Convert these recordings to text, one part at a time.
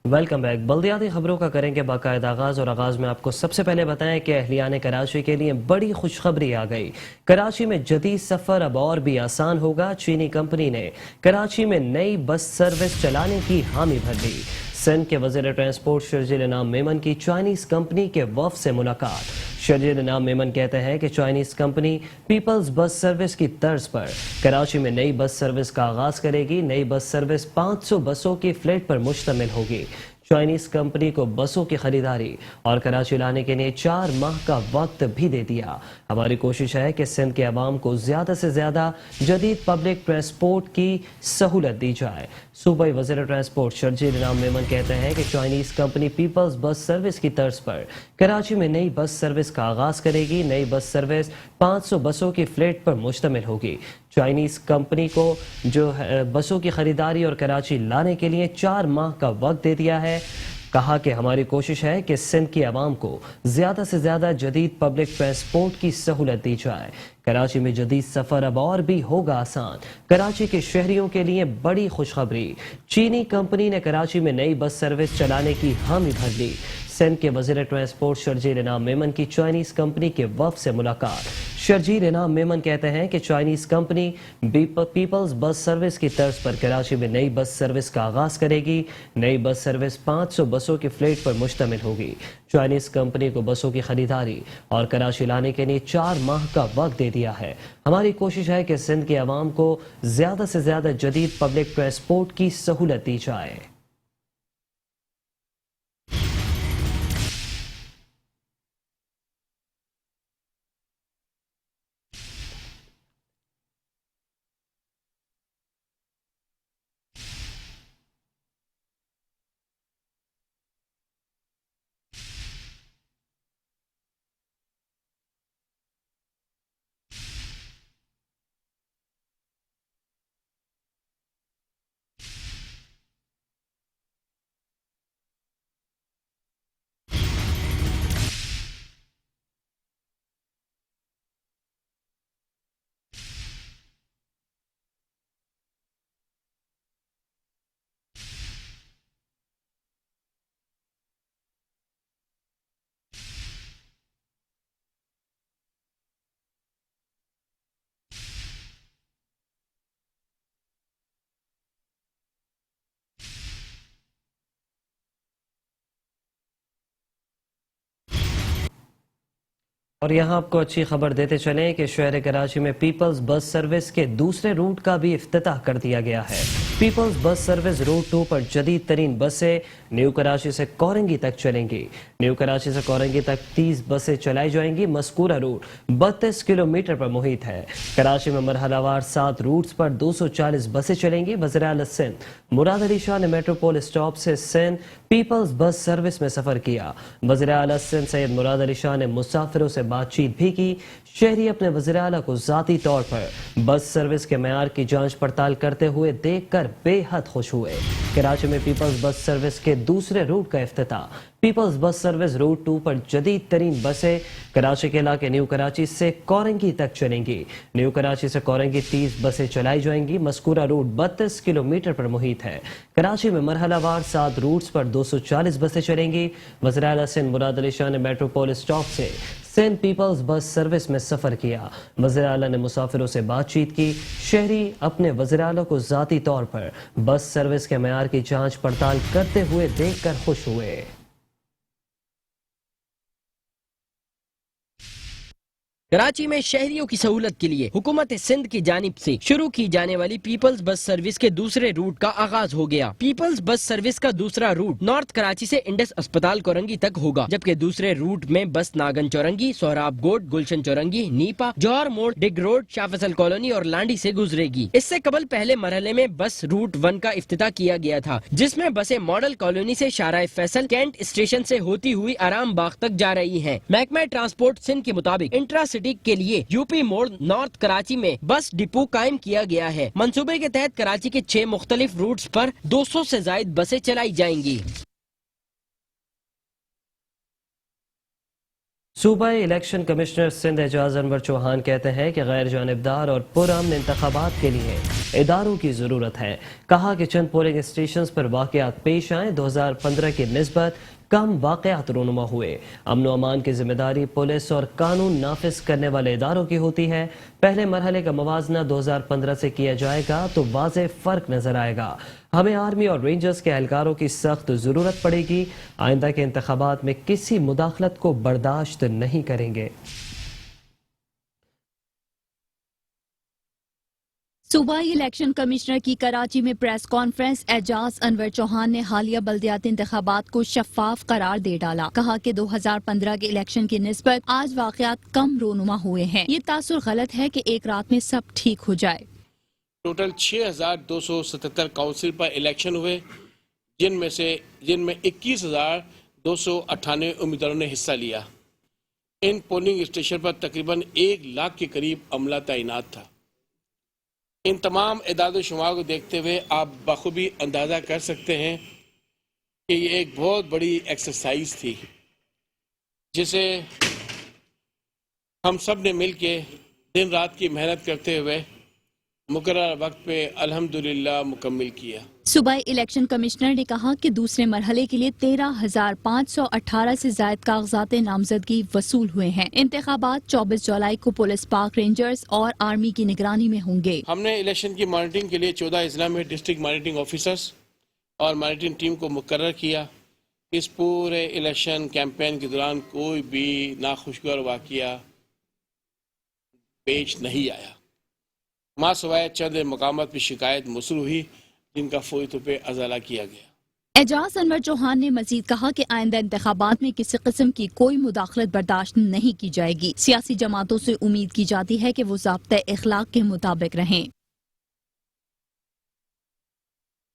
Welcome back. بلدیاتی خبروں کا کریں گے باقاعدہ آغاز، اور آغاز میں آپ کو سب سے پہلے بتائیں کہ اہلیان کراچی کے لیے بڑی خوشخبری آ گئی۔ کراچی میں جدید سفر اب اور بھی آسان ہوگا۔ چینی کمپنی نے کراچی میں نئی بس سروس چلانے کی حامی بھر دی۔ سندھ کے وزیر ٹرانسپورٹ شرجیل انعام میمن کی چائنیز کمپنی کے وفد سے ملاقات۔ شرجیل انعام میمن کہتے ہیں کہ Chinese company Peoples bus service کی طرز پر کراچی میں نئی بس سروس کا آغاز کرے گی۔ نئی بس سروس 500 بسوں کی فلیٹ پر مشتمل ہوگی۔ چائنیز کمپنی کو بسوں کی خریداری اور کراچی لانے کے لیے 4 ماہ کا وقت بھی دے دیا۔ ہماری کوشش ہے کہ سندھ کے عوام کو زیادہ سے زیادہ جدید پبلک ٹرانسپورٹ کی سہولت دی جائے۔ صوبائی وزیر ٹرانسپورٹ شرجیل انعام میمن کہتے ہیں کہ Chinese company Peoples bus service کی طرز پر کراچی میں نئی بس سروس کا آغاز کرے گی۔ نئی بس سروس 500 بسوں کی فلیٹ پر مشتمل ہوگی۔ چائنیز کمپنی کو جو بسوں کی خریداری اور کراچی لانے کے لیے 4 ماہ کا وقت دے دیا ہے۔ کہا کہ ہماری کوشش ہے کہ سندھ کی عوام کو زیادہ سے زیادہ جدید پبلک ٹرانسپورٹ کی سہولت دی جائے۔ کراچی میں جدید سفر اب اور بھی ہوگا آسان۔ کراچی کے شہریوں کے لیے بڑی خوشخبری، چینی کمپنی نے کراچی میں نئی بس سروس چلانے کی حامی بھر دی۔ سندھ کے وزیر ٹرانسپورٹ شرجیل انعام میمن کی چائنیز کمپنی کے وفد سے ملاقات۔ شرجیل انعام میمن کہتے ہیں کہ Chinese company Peoples bus service کی طرز پر کراچی میں نئی بس سروس کا آغاز کرے گی۔ نئی بس سروس 500 بسوں کی فلیٹ پر مشتمل ہوگی۔ چائنیز کمپنی کو بسوں کی خریداری اور کراچی لانے کے لیے 4 ماہ کا وقت دے دیا ہے۔ ہماری کوشش ہے کہ سندھ کے عوام کو زیادہ سے زیادہ جدید پبلک ٹرانسپورٹ کی سہولت دی جائے۔ اور یہاں آپ کو اچھی خبر دیتے چلیں کہ شہر کراچی میں پیپلز بس سروس کے دوسرے روٹ کا بھی افتتاح کر دیا گیا ہے۔ پیپلز بس سروس روٹ 2 پر جدید ترین بسیں نیو کراچی سے کورنگی تک چلیں گی۔ نیو کراچی سے کورنگی تک 30 بسیں چلائی جائیں گی۔ مذکورہ روٹ 32 کلومیٹر پر محیط ہے۔ کراچی میں مرحلہ وار 7 روٹس پر 240 بسیں چلیں گی۔ وزیر اعلیٰ سندھ مراد علی شاہ نے میٹروپول اسٹاپ سے سندھ پیپلز بس سروس میں سفر کیا۔ وزیر اعلیٰ سندھ سید مراد علی شاہ نے مسافروں سے بات چیت بھی کی۔ شہری اپنے وزیر اعلیٰ کو ذاتی طور پر بس سروس کے معیار کی جانچ پڑتال کرتے ہوئے دیکھ کر بے حد خوش ہوئے۔ کراچی میں پیپلز بس سروس کے دوسرے روٹ کا افتتاح۔ پیپلز بس سروس روٹ 2 پر جدید ترین بسیں کراچی کے علاقے نیو کراچی سے کورنگی تک چلیں گی۔ نیو کراچی سے کورنگی 30 بسیں چلائی جائیں گی۔ مذکورہ روٹ 32 کلومیٹر پر محیط ہے۔ کراچی میں مرحلہ وار 7 روٹس پر 240 بسیں چلیں گی۔ وزیر اعلیٰ سندھ مراد علی شاہ نے میٹروپول اسٹاپ سے سندھ پیپلز بس سروس میں سفر کیا۔ وزیر اعلیٰ نے مسافروں سے بات چیت کی۔ شہری اپنے وزیر اعلیٰ کو ذاتی طور پر بس سروس کے معیار کی جانچ پڑتال کرتے ہوئے دیکھ کر خوش ہوئے۔ کراچی میں شہریوں کی سہولت کے لیے حکومت سندھ کی جانب سے شروع کی جانے والی پیپلز بس سروس کے دوسرے روٹ کا آغاز ہو گیا۔ پیپلز بس سروس کا دوسرا روٹ نارتھ کراچی سے انڈس اسپتال کورنگی تک ہوگا، جبکہ دوسرے روٹ میں بس ناگن چورنگی، سہراب گوٹ، گلشن چورنگی، نیپا، جوہر موڑ، ڈگ روڈ، شاہ فیصل کالونی اور لانڈی سے گزرے گی۔ اس سے قبل پہلے مرحلے میں بس روٹ 1 کا افتتاح کیا گیا تھا، جس میں بسیں ماڈل کالونی سے شارع فیصل کینٹ اسٹیشن سے ہوتی ہوئی آرام باغ تک جا رہی ہیں۔ محکمہ ٹرانسپورٹ سندھ کے مطابق انٹرا سٹی کے لیے یو پی موڑ نارتھ کراچی میں بس ڈپو قائم کیا گیا ہے۔ منصوبے کے تحت کراچی کے 6 مختلف روٹس پر 200 سے زائد بسیں چلائی جائیں گی۔ صوبائی الیکشن کمشنر سندھ اعجاز انور چوہان کہتے ہیں کہ غیر جانبدار اور پرامن انتخابات کے لیے اداروں کی ضرورت ہے. کہا کہ چند پولنگ اسٹیشنز پر واقعات پیش آئیں. 2015 کی نسبت کم واقعات رونما ہوئے. امن و امان کی ذمہ داری پولیس اور قانون نافذ کرنے والے اداروں کی ہوتی ہے. پہلے مرحلے کا موازنہ 2015 سے کیا جائے گا تو واضح فرق نظر آئے گا. ہمیں آرمی اور رینجرز کے اہلکاروں کی سخت ضرورت پڑے گی. آئندہ کے انتخابات میں کسی مداخلت کو برداشت نہیں کریں گے. صوبائی الیکشن کمشنر کی کراچی میں پریس کانفرنس. اعجاز انور چوہان نے حالیہ بلدیاتی انتخابات کو شفاف قرار دے ڈالا. کہا کہ 2015 کے الیکشن کی نسبت آج واقعات کم رونما ہوئے ہیں. یہ تاثر غلط ہے کہ ایک رات میں سب ٹھیک ہو جائے. ٹوٹل 6,277 کاؤنسل پر الیکشن ہوئے جن میں 21,298 امیدواروں نے حصہ لیا. ان پولنگ اسٹیشن پر تقریباً 1 لاکھ کے قریب عملہ تعینات تھا. ان تمام اعداد و شمار کو دیکھتے ہوئے آپ بخوبی اندازہ کر سکتے ہیں کہ یہ ایک بہت بڑی ایکسرسائز تھی جسے ہم سب نے مل کے دن رات کی محنت کرتے ہوئے مقررہ وقت پہ الحمدللہ مکمل کیا. صوبائی الیکشن کمشنر نے کہا کہ دوسرے مرحلے کے لیے 13,518 سے زائد کاغذات نامزدگی وصول ہوئے ہیں. انتخابات 24 جولائی کو پولیس، پارک رینجرز اور آرمی کی نگرانی میں ہوں گے. ہم نے الیکشن کی مانیٹرنگ کے لیے 14 اضلاع میں ڈسٹرکٹ مانیٹرنگ آفیسرز اور مانیٹرنگ ٹیم کو مقرر کیا. اس پورے الیکشن کیمپین کے دوران کوئی بھی ناخوشگوار واقعہ پیش نہیں آیا. ماں سوائے چند مقامات پہ شکایت موصول ہوئی جن کا فوری طور پہ ازالہ کیا گیا. اعجاز انور چوہان نے مزید کہا کہ آئندہ انتخابات میں کسی قسم کی کوئی مداخلت برداشت نہیں کی جائے گی. سیاسی جماعتوں سے امید کی جاتی ہے کہ وہ ضابطۂ اخلاق کے مطابق رہیں.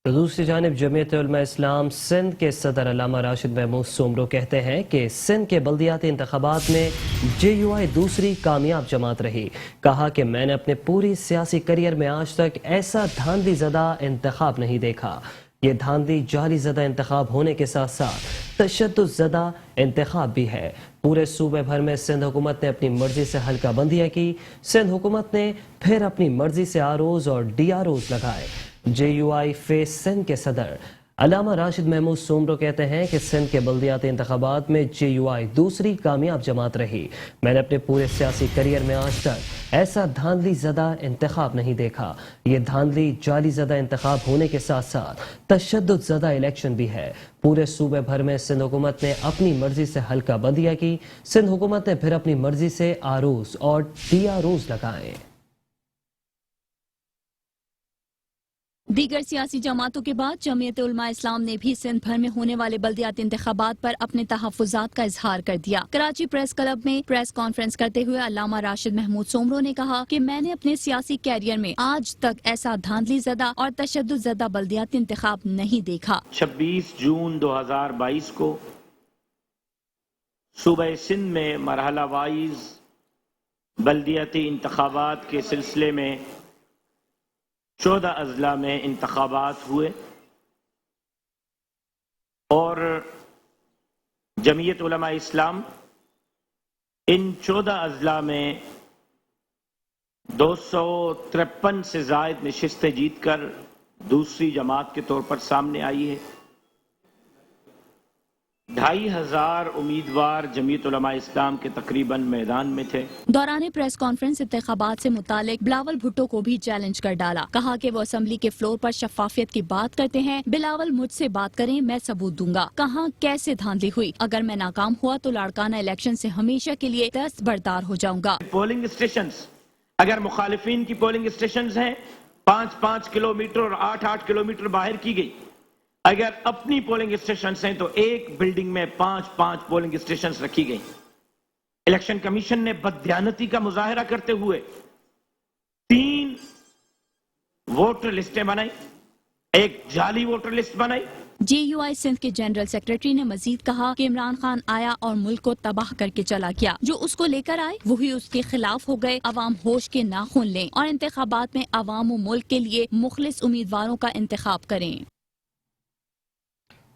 تو دوسری جانب جمعیت علماء اسلام سندھ کے صدر علامہ راشد محمود سومرو کہتے ہیں کہ سندھ کے بلدیاتی انتخابات میں JUI دوسری کامیاب جماعت رہی. کہا کہ میں نے اپنے پوری سیاسی کریئر میں آج تک ایسا دھاندلی زدہ انتخاب نہیں دیکھا. یہ دھاندلی جعلی زدہ انتخاب ہونے کے ساتھ ساتھ تشدد زدہ انتخاب بھی ہے. پورے صوبے بھر میں سندھ حکومت نے اپنی مرضی سے حلقہ بندیاں کی. سندھ حکومت نے پھر اپنی مرضی سے ROs اور DROs لگائے. JUI فیس سندھ کے صدر علامہ راشد محمود سومرو کہتے ہیں کہ سندھ کے بلدیاتی انتخابات میں JUI دوسری کامیاب جماعت رہی. میں نے اپنے پورے سیاسی کریئر میں آج تک ایسا دھاندلی زدہ انتخاب نہیں دیکھا. یہ دھاندلی جعلی زدہ انتخاب ہونے کے ساتھ ساتھ تشدد زدہ الیکشن بھی ہے. پورے صوبے بھر میں سندھ حکومت نے اپنی مرضی سے حلقہ بندیاں کی. سندھ حکومت نے پھر اپنی مرضی سے ROs اور DROs لگائے. دیگر سیاسی جماعتوں کے بعد جمعیت علماء اسلام نے بھی سندھ بھر میں ہونے والے بلدیاتی انتخابات پر اپنے تحفظات کا اظہار کر دیا. کراچی پریس کلب میں پریس کانفرنس کرتے ہوئے علامہ راشد محمود سومرو نے کہا کہ میں نے اپنے سیاسی کیریئر میں آج تک ایسا دھاندلی زدہ اور تشدد زدہ بلدیاتی انتخاب نہیں دیکھا. 26 جون 2022 کو صوبہ سندھ میں مرحلہ وائز بلدیاتی انتخابات کے سلسلے میں 14 اضلاع میں انتخابات ہوئے اور جمعیت علماء اسلام ان 14 اضلاع میں 253 سے زائد نشستیں جیت کر دوسری جماعت کے طور پر سامنے آئی ہے. 2,500 امیدوار جمعیت علماء اسلام کے تقریباً میدان میں تھے. دوران پریس کانفرنس انتخابات سے متعلق بلاول بھٹو کو بھی چیلنج کر ڈالا. کہا کہ وہ اسمبلی کے فلور پر شفافیت کی بات کرتے ہیں. بلاول مجھ سے بات کریں، میں ثبوت دوں گا کہاں کیسے دھاندلی ہوئی. اگر میں ناکام ہوا تو لاڑکانہ الیکشن سے ہمیشہ کے لیے دستبردار ہو جاؤں گا. پولنگ اسٹیشنز اگر مخالفین کی پولنگ اسٹیشنز ہیں 5-5 کلومیٹر اور 8-8 کلومیٹر باہر کی گئی. اگر اپنی پولنگ اسٹیشنز ہیں تو ایک بلڈنگ میں 5-5 پولنگ اسٹیشنز رکھی گئی. الیکشن کمیشن نے بددیانتی کا مظاہرہ کرتے ہوئے 3 ووٹر لسٹیں بنائی، ایک جعلی ووٹر لسٹ بنائی. JUI سندھ کے جنرل سیکرٹری نے مزید کہا کہ عمران خان آیا اور ملک کو تباہ کر کے چلا گیا. جو اس کو لے کر آئے وہی اس کے خلاف ہو گئے. عوام ہوش کے ناخن لیں اور انتخابات میں عوام و ملک کے لیے مخلص امیدواروں کا انتخاب کریں.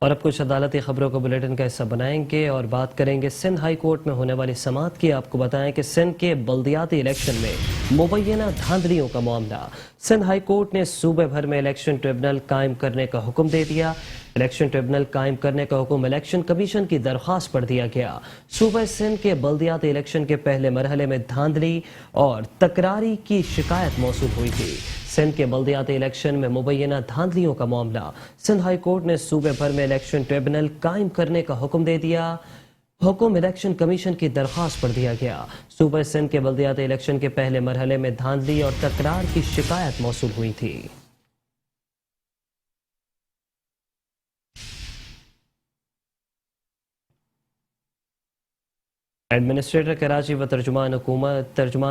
اور اب کچھ عدالتی خبروں کو بلیٹن کا حصہ بنائیں گے اور بات کریں گے سندھ ہائی کورٹ میں ہونے والی سماعت کی۔ آپ کو بتائیں کہ سندھ کے بلدیاتی الیکشن میں مبینہ دھاندلیوں کا معاملہ۔ سندھ ہائی کورٹ نے صوبے بھر میں الیکشن ٹریبونل قائم کرنے کا حکم دے دیا۔ الیکشن ٹریبونل قائم کرنے کا حکم الیکشن کمیشن کی درخواست پر دیا گیا۔ صوبہ سندھ کے بلدیاتی الیکشن کے پہلے مرحلے میں دھاندلی اور تکراری کی شکایت موصول ہوئی تھی۔ سندھ کے بلدیاتی الیکشن میں مبینہ دھاندلیوں کا معاملہ۔ سندھ ہائی کورٹ نے صوبے بھر میں الیکشن ٹریبونل قائم کرنے کا حکم دے دیا۔ حکم الیکشن کمیشن کی درخواست پر دیا گیا۔ صوبہ سندھ کے بلدیاتی الیکشن کے پہلے مرحلے میں دھاندلی اور تکرار کی شکایت موصول ہوئی تھی۔ ایڈمنسٹریٹر کراچی و ترجمان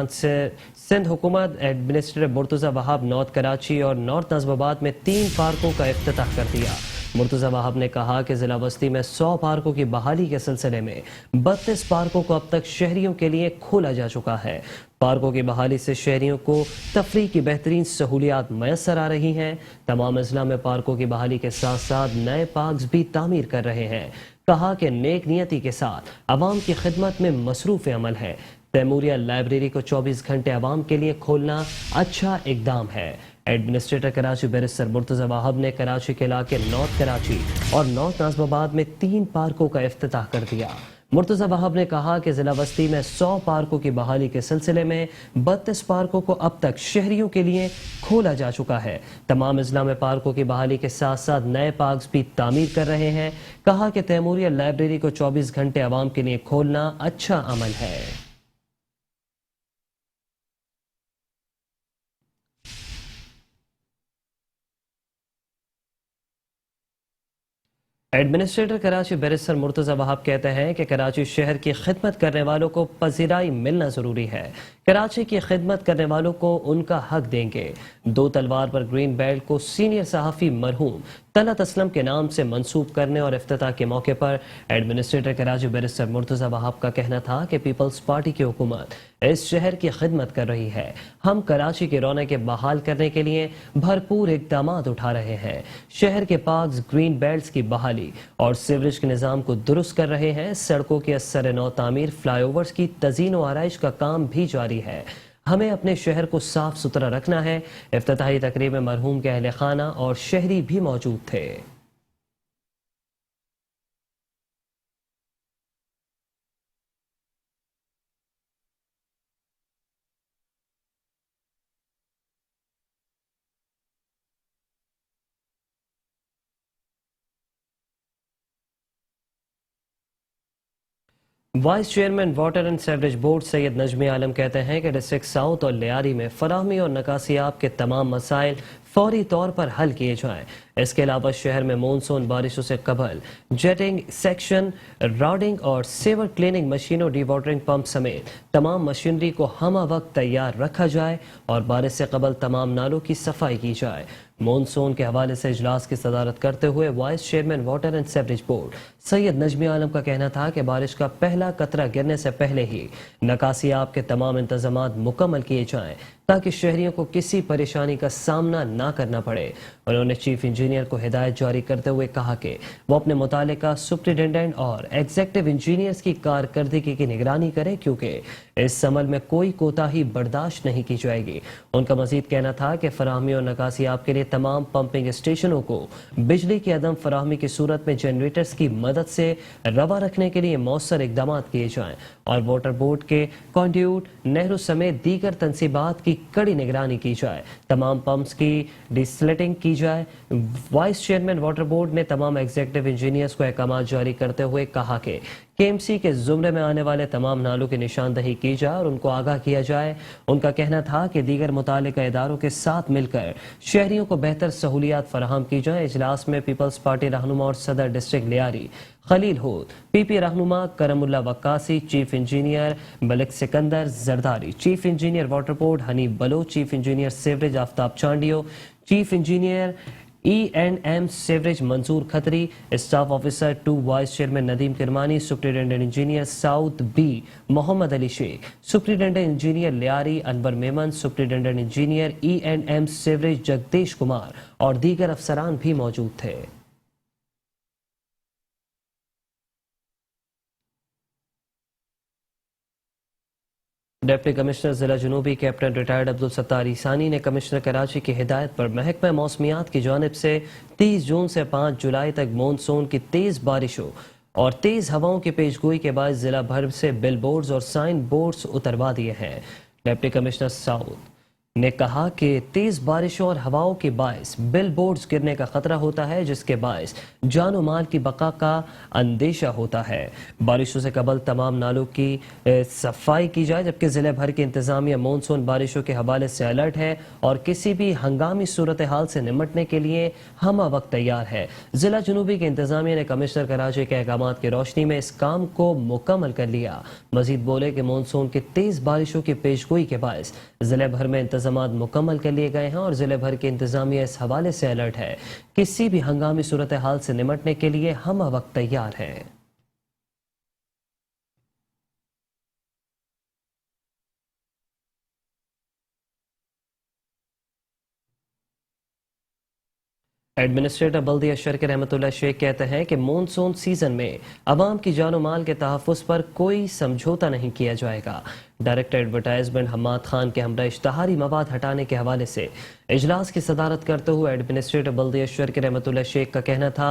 سندھ حکومت ایڈمنسٹریٹر مرتضی وہاب نارتھ کراچی اور نارتھ نازم آباد میں 3 پارکوں کا افتتاح کر دیا۔ مرتضی وہاب نے کہا کہ ضلع بستی میں 100 پارکوں کی بحالی کے سلسلے میں 32 پارکوں کو اب تک شہریوں کے لیے کھولا جا چکا ہے۔ پارکوں کی بحالی سے شہریوں کو تفریح کی بہترین سہولیات میسر آ رہی ہیں۔ تمام اضلاع میں پارکوں کی بحالی کے ساتھ ساتھ نئے پارکس بھی تعمیر کر رہے ہیں۔ کہا کہ نیک نیتی کے ساتھ عوام کی خدمت میں مصروف عمل ہے۔ تیموریہ لائبریری کو 24 گھنٹے عوام کے لیے کھولنا اچھا اقدام ہے۔ ایڈمنسٹریٹر کراچی بیرسٹر مرتضی وہاب نے کراچی کے علاقے نارتھ کراچی اور نارتھ نازم آباد میں 3 پارکوں کا افتتاح کر دیا۔ مرتضی وہاب نے کہا کہ ضلع بستی میں 100 پارکوں کی بحالی کے سلسلے میں 32 پارکوں کو اب تک شہریوں کے لیے کھولا جا چکا ہے۔ تمام اضلاع میں پارکوں کی بحالی کے ساتھ ساتھ نئے پارکس بھی تعمیر کر رہے ہیں۔ کہا کہ تیموریہ لائبریری کو 24 گھنٹے عوام کے لیے کھولنا اچھا عمل ہے۔ ایڈمنسٹریٹر کراچی بیرسٹر مرتضی وہاب کہتے ہیں کہ کراچی شہر کی خدمت کرنے والوں کو پذیرائی ملنا ضروری ہے۔ کراچی کی خدمت کرنے والوں کو ان کا حق دیں گے۔ 2 تلوار پر گرین بیلٹ کو سینئر صحافی مرحوم طلعت اسلم کے نام سے منسوب کرنے اور افتتاح کے موقع پر ایڈمنسٹریٹر کراچی بیرسٹر مرتضی وہاب کا کہنا تھا کہ پیپلز پارٹی کی حکومت اس شہر کی خدمت کر رہی ہے۔ ہم کراچی کی رونقیں بحال کرنے کے لیے بھرپور اقدامات اٹھا رہے ہیں۔ شہر کے پارکس، گرین بیلٹس کی بحالی اور سیوریج کے نظام کو درست کر رہے ہیں۔ سڑکوں کی اثر نو تعمیر، فلائی اوورز کی تزئین و آرائش کا کام بھی جاری ہے۔ ہمیں اپنے شہر کو صاف ستھرا رکھنا ہے۔ افتتاحی تقریب میں مرحوم کے اہل خانہ اور شہری بھی موجود تھے۔ Vice chairman water and sewerage board Syed Najmi Alam کہتے ہیں کہ ڈسٹرکٹ ساؤتھ اور لیاری میں فراہمی اور نکاسیاب کے تمام مسائل فوری طور پر حل کیے جائیں۔ اس کے علاوہ شہر میں مونسون بارشوں سے قبل جیٹنگ سیکشن، راڈنگ اور سیور کلیننگ مشینوں، ڈی واٹرنگ پمپ سمیت تمام مشینری کو ہمہ وقت تیار رکھا جائے اور بارش سے قبل تمام نالوں کی صفائی کی جائے۔ مونسون کے حوالے سے اجلاس کی صدارت کرتے ہوئے vice chairman water and sewerage board Syed Najmi Alam کا کہنا تھا کہ بارش کا پہلا قطرہ گرنے سے پہلے ہی نکاسیاب کے تمام انتظامات مکمل کیے جائیں تاکہ شہریوں کو کسی پریشانی کا سامنا نہ کرنا پڑے۔ انہوں نے چیف انجینئر کو ہدایت جاری کرتے ہوئے کہا کہ وہ اپنے متعلقہ سپرنٹینڈنٹ اور ایگزیکٹو انجینئرز کی کارکردگی کی نگرانی کریں کیونکہ اس عمل میں کوئی کوتاہی برداشت نہیں کی جائے گی۔ ان کا مزید کہنا تھا کہ فراہمی اور نکاسیاب کے لیے تمام پمپنگ اسٹیشنوں کو بجلی کی عدم فراہمی کی صورت میں جنریٹرز کی مدد سے رواں رکھنے کے لیے مؤثر اقدامات کیے جائیں اور واٹر بورڈ کے کنڈیوٹ، نہروں سمیت دیگر تنصیبات کی کڑی نگرانی کی جائے۔ تمام پمپس کی ڈیسلٹنگ کی جائے۔ وائس چیئرمین واٹر بورڈ نے تمام ایگزیکٹو انجینئرز کو احکامات جاری کرتے ہوئے کہا کہ KMC کے زمرے میں آنے والے تمام نالوں کی نشاندہی کی جائے اور ان کو آگاہ کیا جائے۔ ان کا کہنا تھا کہ دیگر متعلقہ اداروں کے ساتھ مل کر شہریوں کو بہتر سہولیات فراہم کی جائیں۔ اجلاس میں پیپلز پارٹی رہنما اور صدر ڈسٹرکٹ لیاری خلیل ہود، PP رہنما Karamullah Waqasi, chief engineer Malik Sikandar Zardari, chief engineer water board Hanif Baloch, chief engineer sewerage Aftab Chandio, chief engineer E&M sewerage Manzoor Khatri, staff officer 2 vice chairman Nadeem Kirmani, superintendent engineer south B Muhammad Ali Shaikh, superintendent engineer Lyari Anwar Memon, superintendent engineer E&M sewerage Jagdish Kumar اور دیگر افسران بھی موجود تھے۔ डिप्टी कमिश्नर जिला जनूबी captain retired Abdul Sattar Isani ने commissioner Karachi की हिदायत पर महकमा मौसमियात की जानिब से 30 जून से 5 जुलाई तक मानसून की तेज बारिशों और तेज हवाओं की पेशगोई के बाद जिला भर से बिल बोर्ड्स और साइन बोर्ड्स उतरवा दिए हैं। डिप्टी कमिश्नर साउथ ने कहा कि तेज बारिशों और हवाओं के बायस बिल बोर्ड्स गिरने का खतरा होता है, जिसके बायस जानो माल की बका का अंदेशा होता है। बारिशों से कबल तमाम नालों की सफाई की जाए, जबकि जिले भर की इंतजामिया मानसून बारिशों के हवाले से अलर्ट है और किसी भी हंगामी सूरत हाल से निमटने के लिए हम वक्त तैयार है। जिला जनूबी के इंतजामिया ने कमिश्नर कराची के अहकाम की रोशनी में इस काम को मुकम्मल कर लिया। मजीद बोले कि मानसून की तेज बारिशों की पेशगोई के बायस जिले भर में इंतजामात मुकम्मल कर लिए गए हैं और जिले भर की इंतजामिया इस हवाले से अलर्ट है, किसी भी हंगामी सूरत हाल से निमटने के लिए हम वक्त तैयार हैं। एडमिनिस्ट्रेटर बल्दिया शर्क रहमतुल्लाह शेख कहते हैं कि मानसून सीजन में अवाम की जानो माल के तहफ़्फ़ुज़ पर कोई समझौता नहीं किया जाएगा। डायरेक्टर एडवर्टाइजमेंट हम्माद खान के हमरा इश्तहारी मवाद हटाने के हवाले से इजलास की सदारत करते हुए एडमिनिस्ट्रेटर बल्दिया शर्क रहमतुल्लाह शेख का कहना था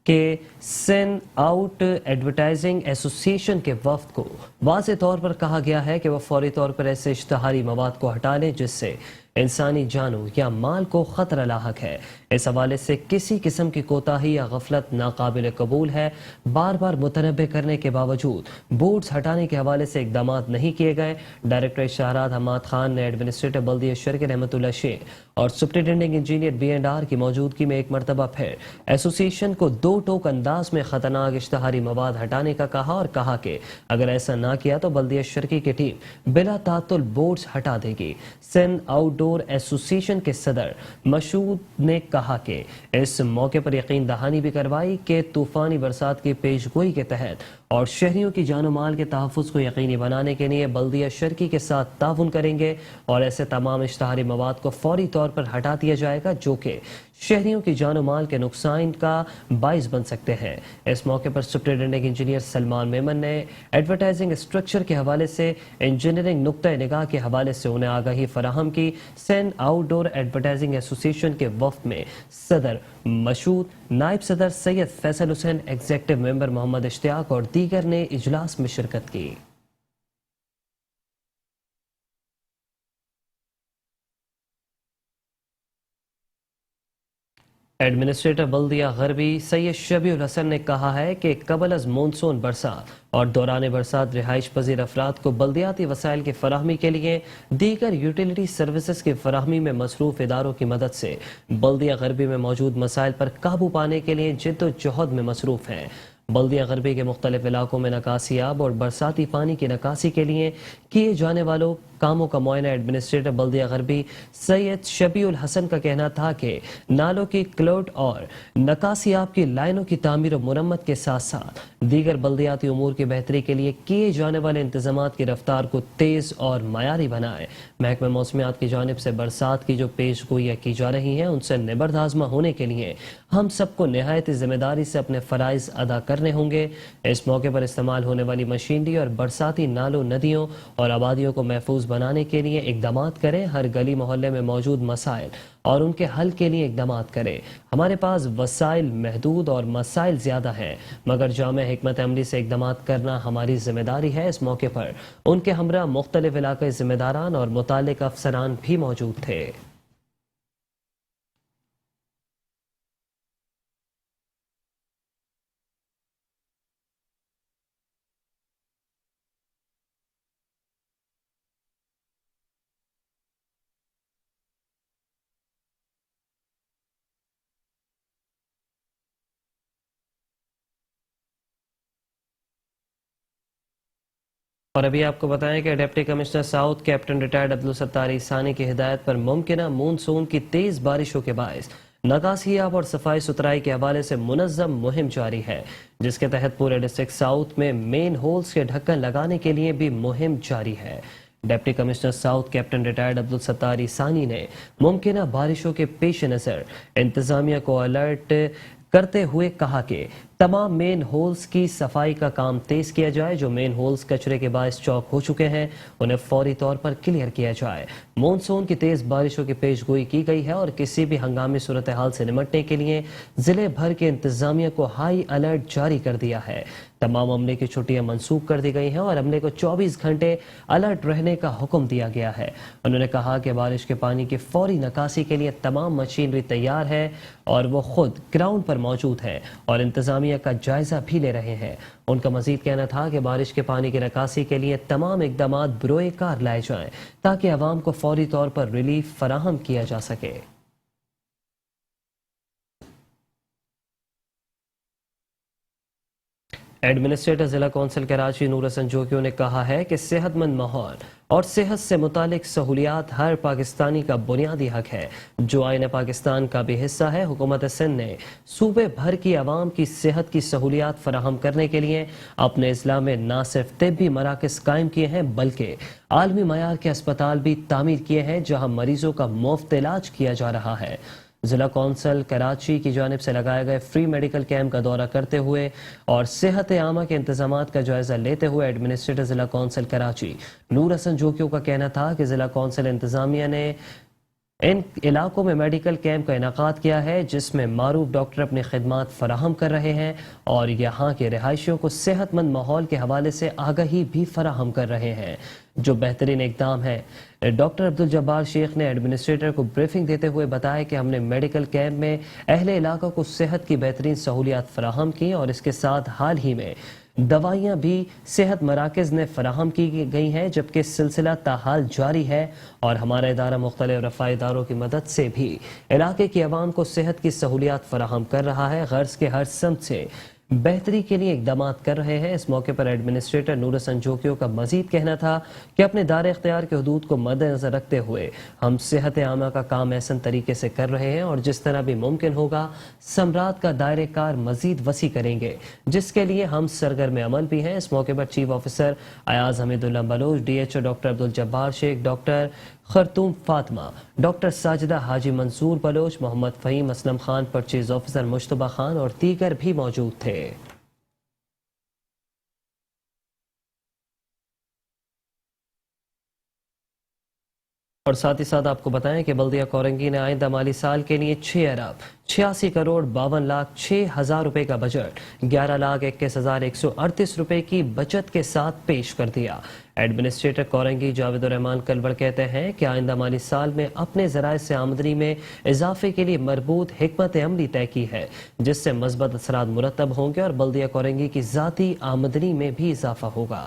कि सेंड आउट एडवर्टाइजिंग एसोसिएशन के वफ्द को वाज़ेह तौर पर कहा गया है कि वह फौरी तौर पर ऐसे इश्तहारी मवाद को हटा लें जिससे इंसानी जानों या माल को खतरा लाहक है। इस हवाले से किसी किस्म की कोताही या गफलत नाकाबिल कबूल है। बार बार मुतनब्बे करने के बावजूद बोर्ड्स हटाने के हवाले से इकदाम नहीं किए गए। डायरेक्टर इशारात हम्माद खान ने एडमिनिस्ट्रेटर बल्दिया शर्क रहमतुल्लाह शेख और सुप्रिंटेंडिंग इंजीनियर B&R की मौजूदगी में एक मरतबा फिर एसोसिएशन को दो टोक अंदाज में खतरनाक इश्तहारी मवाद हटाने का कहा और कहा कि अगर ऐसा ना किया तो बल्दिया शर्की की टीम बिला तातुल बोर्ड्स हटा देगी। सिंध आउटडोर एसोसिएशन के सदर मशूद ने कहा कि इस मौके पर यकीन दहानी भी करवाई कि तूफानी बरसात की पेशगोई के तहत और शहरियों की जानो माल के तहफ़्फ़ुज़ को यकीनी बनाने के लिए बल्दिया शर्की के साथ ताउन करेंगे और ऐसे तमाम इश्तहारी मवाद को फौरी तौर पर हटा दिया जाएगा जो कि शहरियों की जानो माल के नुकसान का बाइस बन सकते हैं। इस मौके पर सुप्रिंटेंडिंग इंजीनियर सलमान मेमन ने एडवर्टाइजिंग स्ट्रक्चर के हवाले से इंजीनियरिंग नुक्ता निगाह के हवाले से उन्हें आगाही फराहम की। सेंड आउटडोर एडवर्टाइजिंग एसोसिएशन के वफ्द में सदर मशूद, नायब सदर सैयद फैसल हुसैन, एग्जीक्यूटिव मेंबर मोहम्मद इश्तियाक और दीगर ने इजलास में शिरकत की। एडमिनिस्ट्रेटर बल्दिया गरबी सैयद शबीउल हसन ने कहा है कि कबल अज मानसून बरसात और दौरान बरसात रिहाइश पजीर अफराद को बल्दियाती वसाइल की फराहमी के लिए दीगर यूटिलिटी सर्विसेज की फराहमी में मसरूफ इदारों की मदद से बल्दिया गरबी में मौजूद मसाइल पर काबू पाने के लिए जिद्दोजहद में मसरूफ हैं। बल्दिया गरबी के मुख्तलिफ इलाकों में नकासियाब और बरसाती पानी की नकासी के लिए किए जाने वालों कामों का मुआयना एडमिनिस्ट्रेटर बल्दिया गरबी सैयद शबीउल हसन का कहना था कि नालों की क्लोट और नकासियाब की लाइनों की तामीर और मुरम्मत के साथ साथ दीगर बल्दियाती उमूर की बेहतरी के लिए किए जाने वाले इंतजामात की रफ्तार को तेज और मयारी बनाए। महकमा मौसमियात की जानिब से बरसात की जो पेश गोइयाँ की जा रही हैं उनसे निबर्दाज़मा होने के लिए हम सबको निहायत जिम्मेदारी से अपने फ़राइज़ अदा करने होंगे। इस मौके पर इस्तेमाल होने वाली मशीनरी और बरसाती नालों, नदियों और आबादियों को महफूज बनाने के लिए इकदामात करें। हर गली मोहल्ले में मौजूद मसाइल और उनके हल के लिए इकदामात करें। हमारे पास वसाइल महदूद और मसाइल ज़्यादा हैं, मगर जामे हिकमत अमली से इकदामात करना हमारी जिम्मेदारी है। इस मौके पर उनके हमरा मुख्तलिफ इलाक़ाई जिम्मेदारान और मुताल्लिक़ अफसरान भी मौजूद थे। और अभी आपको बताएं कि deputy commissioner south captain retired Abdul Sattar Isani की हिदायत पर मुमकिना मानसून की तेज बारिशों के बायस नकासियाब और सफाई सुथराई के हवाले से मुनज़्ज़म मुहिम जारी है, जिसके तहत पूरे डिस्ट्रिक्ट साउथ में मेन होल्स के ढक्कन लगाने के लिए भी मुहिम जारी है। Deputy commissioner south captain retired Abdul Sattar Isani ने मुमकिना बारिशों के पेश नज़र इंतजामिया को अलर्ट करते हुए कहा कि तमाम मेन होल्स की सफाई का काम तेज किया जाए। जो मेन होल्स कचरे के बायस चौक हो चुके हैं उन्हें फौरी तौर पर क्लियर किया जाए। मॉनसून की तेज बारिशों की पेशगोई की गई है और किसी भी हंगामी सूरत हाल से निपटने के लिए जिले भर के इंतजामिया को हाई अलर्ट जारी कर दिया है। तमाम अमले की छुट्टियां मंसूख कर दी गई हैं और अमले को 24 घंटे अलर्ट रहने का हुक्म दिया गया है। उन्होंने कहा कि बारिश के पानी की फौरी निकासी के लिए तमाम मशीनरी तैयार है और वो खुद ग्राउंड पर मौजूद है और इंतजामिया का जायजा भी ले रहे हैं। उनका मजीद कहना था कि बारिश के पानी की निकासी के लिए तमाम इकदाम बरोए कार लाए जाएं ताकि अवाम को फौरी तौर पर रिलीफ फराहम किया जा सके। एडमिनिस्ट्रेटर जिला कौंसिल कराची नूर हसन जोकियों ने कहा है कि सेहतमंद माहौल और सेहत से मुतालिक सहूलियात हर पाकिस्तानी का बुनियादी हक है जो आईन पाकिस्तान का भी हिस्सा है। हुकूमत सिंध ने सूबे भर की आवाम की सेहत की सहूलियात फराहम करने के लिए अपने अजला में न सिर्फ तिब्बी मराकज़ कायम किए हैं बल्कि आलमी मयार के अस्पताल भी तामीर किए हैं जहाँ मरीजों का मुफ्त इलाज किया जा रहा है। जिला कौंसिल कराची की जानिब से लगाए गए फ्री मेडिकल कैंप का दौरा करते हुए और सेहत आमा के इंतजामात का जायजा लेते हुए एडमिनिस्ट्रेटर जिला कौंसिल कराची नूर हसन जोकियों का कहना था कि जिला कौंसिल इंतजामिया ने इन इलाकों में मेडिकल कैंप का इनाकाद किया है जिसमें मारूफ डॉक्टर अपनी खिदमात फराहम कर रहे हैं और यहाँ के रिहायशियों को सेहतमंद माहौल के हवाले से आगाही भी फराहम कर रहे हैं जो बेहतरीन इकदाम है। डॉक्टर अब्दुल जब्बार शेख ने एडमिनिस्ट्रेटर को ब्रीफिंग देते हुए बताया कि हमने मेडिकल कैंप में अहले इलाका को सेहत की बेहतरीन सहूलियात फराहम की और इसके साथ हाल ही में दवाइयाँ भी सेहत मराकज़ ने फराहम की गई हैं जबकि सिलसिला ताहाल जारी है और हमारा इदारा मुख्तलिफ रफ़ाई इदारों की मदद से भी इलाके की आवाम को सेहत की सहूलियात फराहम कर रहा है। गर्ज के हर समत से बेहतरी के लिए इकदाम कर रहे हैं। इस मौके पर एडमिनिस्ट्रेटर नूर हसन जोकियों का मजीद कहना था कि अपने दायरे इख्तियार के हदूद को मद्देनजर रखते हुए हम सेहत आमा का काम ऐसा तरीके से कर रहे हैं और जिस तरह भी मुमकिन होगा समरात का दायरे कार मजीद वसी करेंगे जिसके लिए हम सरगर्म अमल भी हैं। इस मौके पर chief officer Ayaz Hamidullah Baloch, DHO doctor Abdul Jabbar Shaikh, doctor Khartoom Fatima, doctor Sajida Haji Mansoor Baloch, Mohammad Faheem, Aslam Khan, purchase officer Mushtaba Khan और दीगर भी मौजूद थे। और साथ ही साथ आपको बताएं कि बल्दिया कोरंगी ने आइंदा माली साल के लिए 6 अरब 86 करोड़ 52 लाख 6 हजार रुपए का बजट 11 लाख 21,138 रुपए की बचत के साथ पेश कर दिया। एडमिनिस्ट्रेटर कोरंगी जावेद रहमान कलवड़ कहते हैं कि आइंदा माली साल में अपने ज़राए से आमदनी में इजाफे के लिए मरबूत हिकमत अमली तय की है जिससे मस्बत असरात मुरतब होंगे और बल्दिया कोरंगी की ज़ाती आमदनी में भी इजाफा होगा।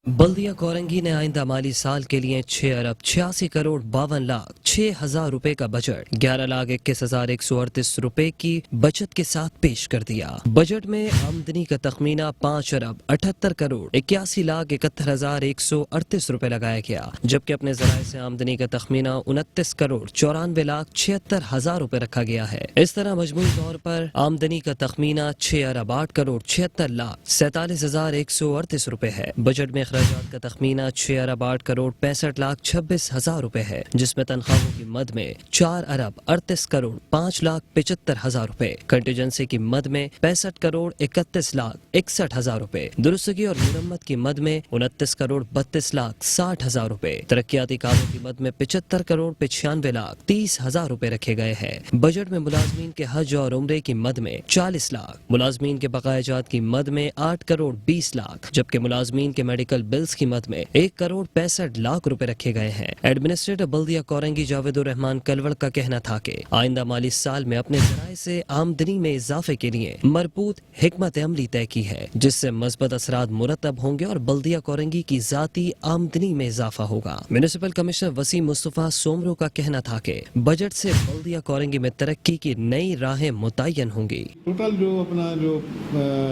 बल्दिया कोरंगी ने आइंदा माली साल के लिए 6 अरब 86 करोड़ 52 लाख 6 हजार रुपए का बजट 11 लाख 21,138 रुपए की बचत के साथ पेश कर दिया। बजट में आमदनी का तखमीना 5 अरब 78 करोड़ 81 लाख 71,138 रुपए लगाया गया जबकि अपने जराए से आमदनी का तखमीना 29 करोड़ 94 लाख 76 हजार रुपए रखा गया है। इस तरह मजमूई तौर पर आमदनी का तखमीना 6 अरब 8 करोड़ 76 लाख 47,138 रुपए है। बजट में अखराजात का तखमीना 6 अरब 8 करोड़ 65 लाख 26 हजार रुपए है जिसमें तनख्वाहों की मद में 4 अरब 38 करोड़ 5 लाख 75 हजार रुपए, कंटीजेंसी की मद में 65 करोड़ 31 लाख 61 हजार रुपए, दुरुस्तगी और मुरम्मत की मद में 29 करोड़ 32 लाख 60 हजार रुपए, तरक्याती कामों की मद में 75 करोड़ 95 लाख 30 हजार रुपए रखे गए हैं। बजट में मुलाजमीन के हज और उम्रे की मद में 40 लाख, मुलाजमीन के बकायाजात की मद में 8 करोड़ 20 लाख जबकि मुलाजमीन के मेडिकल बिल्स की मद में 1 करोड़ 65 लाख रुपए रखे गए हैं। एडमिनिस्ट्रेटर बल्दिया कोरंगी जावेदुर रहमान कलवड़ का कहना था कि आइंदा माली साल में अपने जराए से आमदनी में इजाफे के लिए मरबूत हिकमत अमली तय की है जिससे मस्बत असरात मुरतब होंगे और बल्दिया कोरंगी की जाती आमदनी में इजाफा होगा। म्युनिसिपल कमिश्नर वसीम मुस्तफा सोमरो का कहना था कि बजट से बल्दिया कोरंगी में तरक्की की नई राहें मुतय्यन होंगी। टोटल जो अपना जो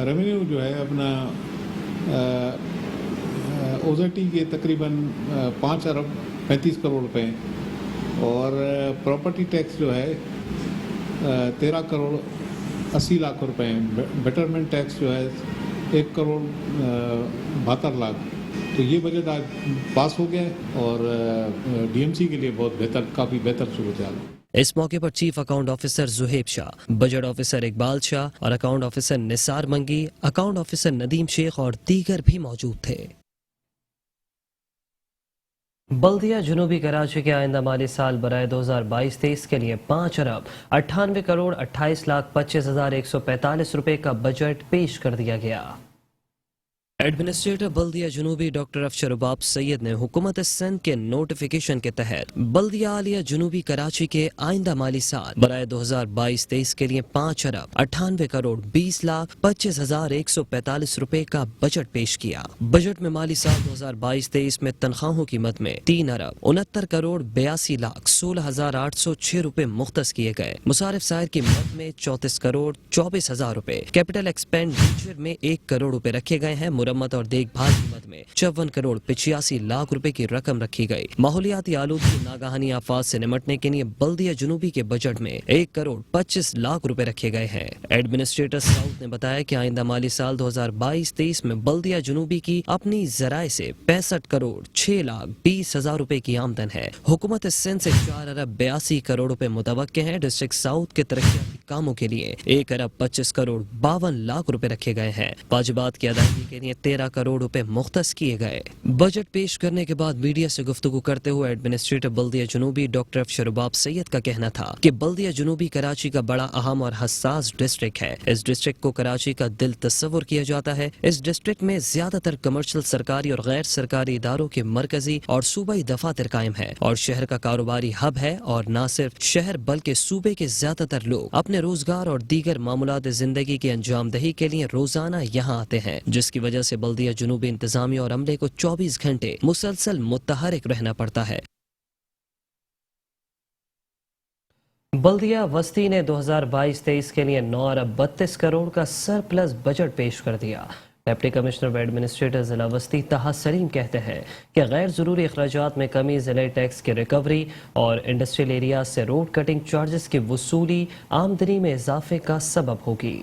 रेवेन्यू जो है अपना ओजेटी के तकरीबन 5 अरब 35 करोड़ रुपए और प्रॉपर्टी टैक्स जो है 13 करोड़ 80 लाख रुपए, बेटरमेंट टैक्स जो है 1 करोड़ 72 लाख। तो ये बजट आज पास हो गया और DMC के लिए बहुत बेहतर, काफ़ी बेहतर सूरत हाल है। इस मौके पर chief account officer Zuheb Shah, budget officer Iqbal Shah और अकाउंट ऑफिसर निसार मंगी, अकाउंट ऑफिसर नदीम शेख और दीगर भी मौजूद थे। बल्दिया जनूबी कराची के आइंदा माली साल बराए 2022-23 के लिए 5 अरब 98 करोड़ 28 लाख 25,145 रुपए का बजट पेश कर दिया गया। एडमिनिस्ट्रेटर बल्दिया जनूबी डॉक्टर अफशरुबाब सैयद ने हुकूमत सिंध के नोटिफिकेशन के तहत बल्दिया आलिया जनूबी कराची के आइंदा माली साल बराए 2022-23 के लिए 5 अरब 98 करोड़ 20 लाख 25,145 रुपए का बजट पेश किया। बजट में माली साल 2022-23 में तनख्वाहों की मद में 3 अरब 69 करोड़ 82 लाख 16,806 रुपए मुख्तस किए गए। मुसारिफ सायर की मद में 34 करोड़ 24,000 रुपए, कैपिटल एक्सपेंडिचर में 1 करोड़ रुपए रखे गए हैं। मुरम्मत और देखभाल की मद में 54 करोड़ 85 लाख रुपए की रकम रखी गई। माहौलियाती आलूदगी नागाहानी आफात से निमटने के लिए बल्दिया जनूबी के बजट में 1 करोड़ 25 लाख रुपए रखे गए हैं। एडमिनिस्ट्रेटर साउथ ने बताया कि आइंदा माली साल 2022-23 में बल्दिया जनूबी की अपनी जराए से 65 करोड़ 6 लाख 20 हजार रुपए की आमदन है। हुकूमत सिंध से 4 अरब 82 करोड़ रुपए मुतवक्के हैं। डिस्ट्रिक्ट साउथ के तरक्याती कामों के लिए 1 अरब 25 करोड़ 52 लाख रुपए रखे गए हैं। वाजिबात की अदायगी के लिए 13 करोड़ रुपए मुख्तस किए गए। बजट पेश करने के बाद मीडिया से गुफ्तगू करते हुए एडमिनिस्ट्रेटर बल्दिया जनूबी डॉक्टर अफशरुबाब सैयद का कहना था कि बल्दिया जनूबी कराची का बड़ा अहम और हसास डिस्ट्रिक्ट है। इस डिस्ट्रिक्ट को कराची का दिल तस्वुर किया जाता है। इस डिस्ट्रिक्ट में ज्यादातर कमर्शियल, सरकारी और गैर सरकारी इदारों के मरकजी और सूबाई दफातर कायम है और शहर का कारोबारी हब है। और न सिर्फ शहर बल्कि सूबे के ज्यादातर लोग अपने रोजगार और दीगर मामूलात जिंदगी की अंजामदही के लिए रोजाना यहाँ आते हैं, जिसकी वजह से बल्दिया जनूबी इंतजामिया और अमले को 24 घंटे मुसलसल मुतहरिक रहना पड़ता है। बल्दिया वस्ती ने 2022-23 के लिए 9 अरब 32 करोड़ का सरप्लस बजट पेश कर दिया। डिप्टी कमिश्नर व एडमिनिस्ट्रेटर जिला वस्ती ताहा सलीम कहते हैं कि गैर जरूरी अखराजात में कमी, जिले टैक्स की रिकवरी और इंडस्ट्रियल एरिया से रोड कटिंग चार्जेस की वसूली आमदनी में इजाफे का सबब होगी।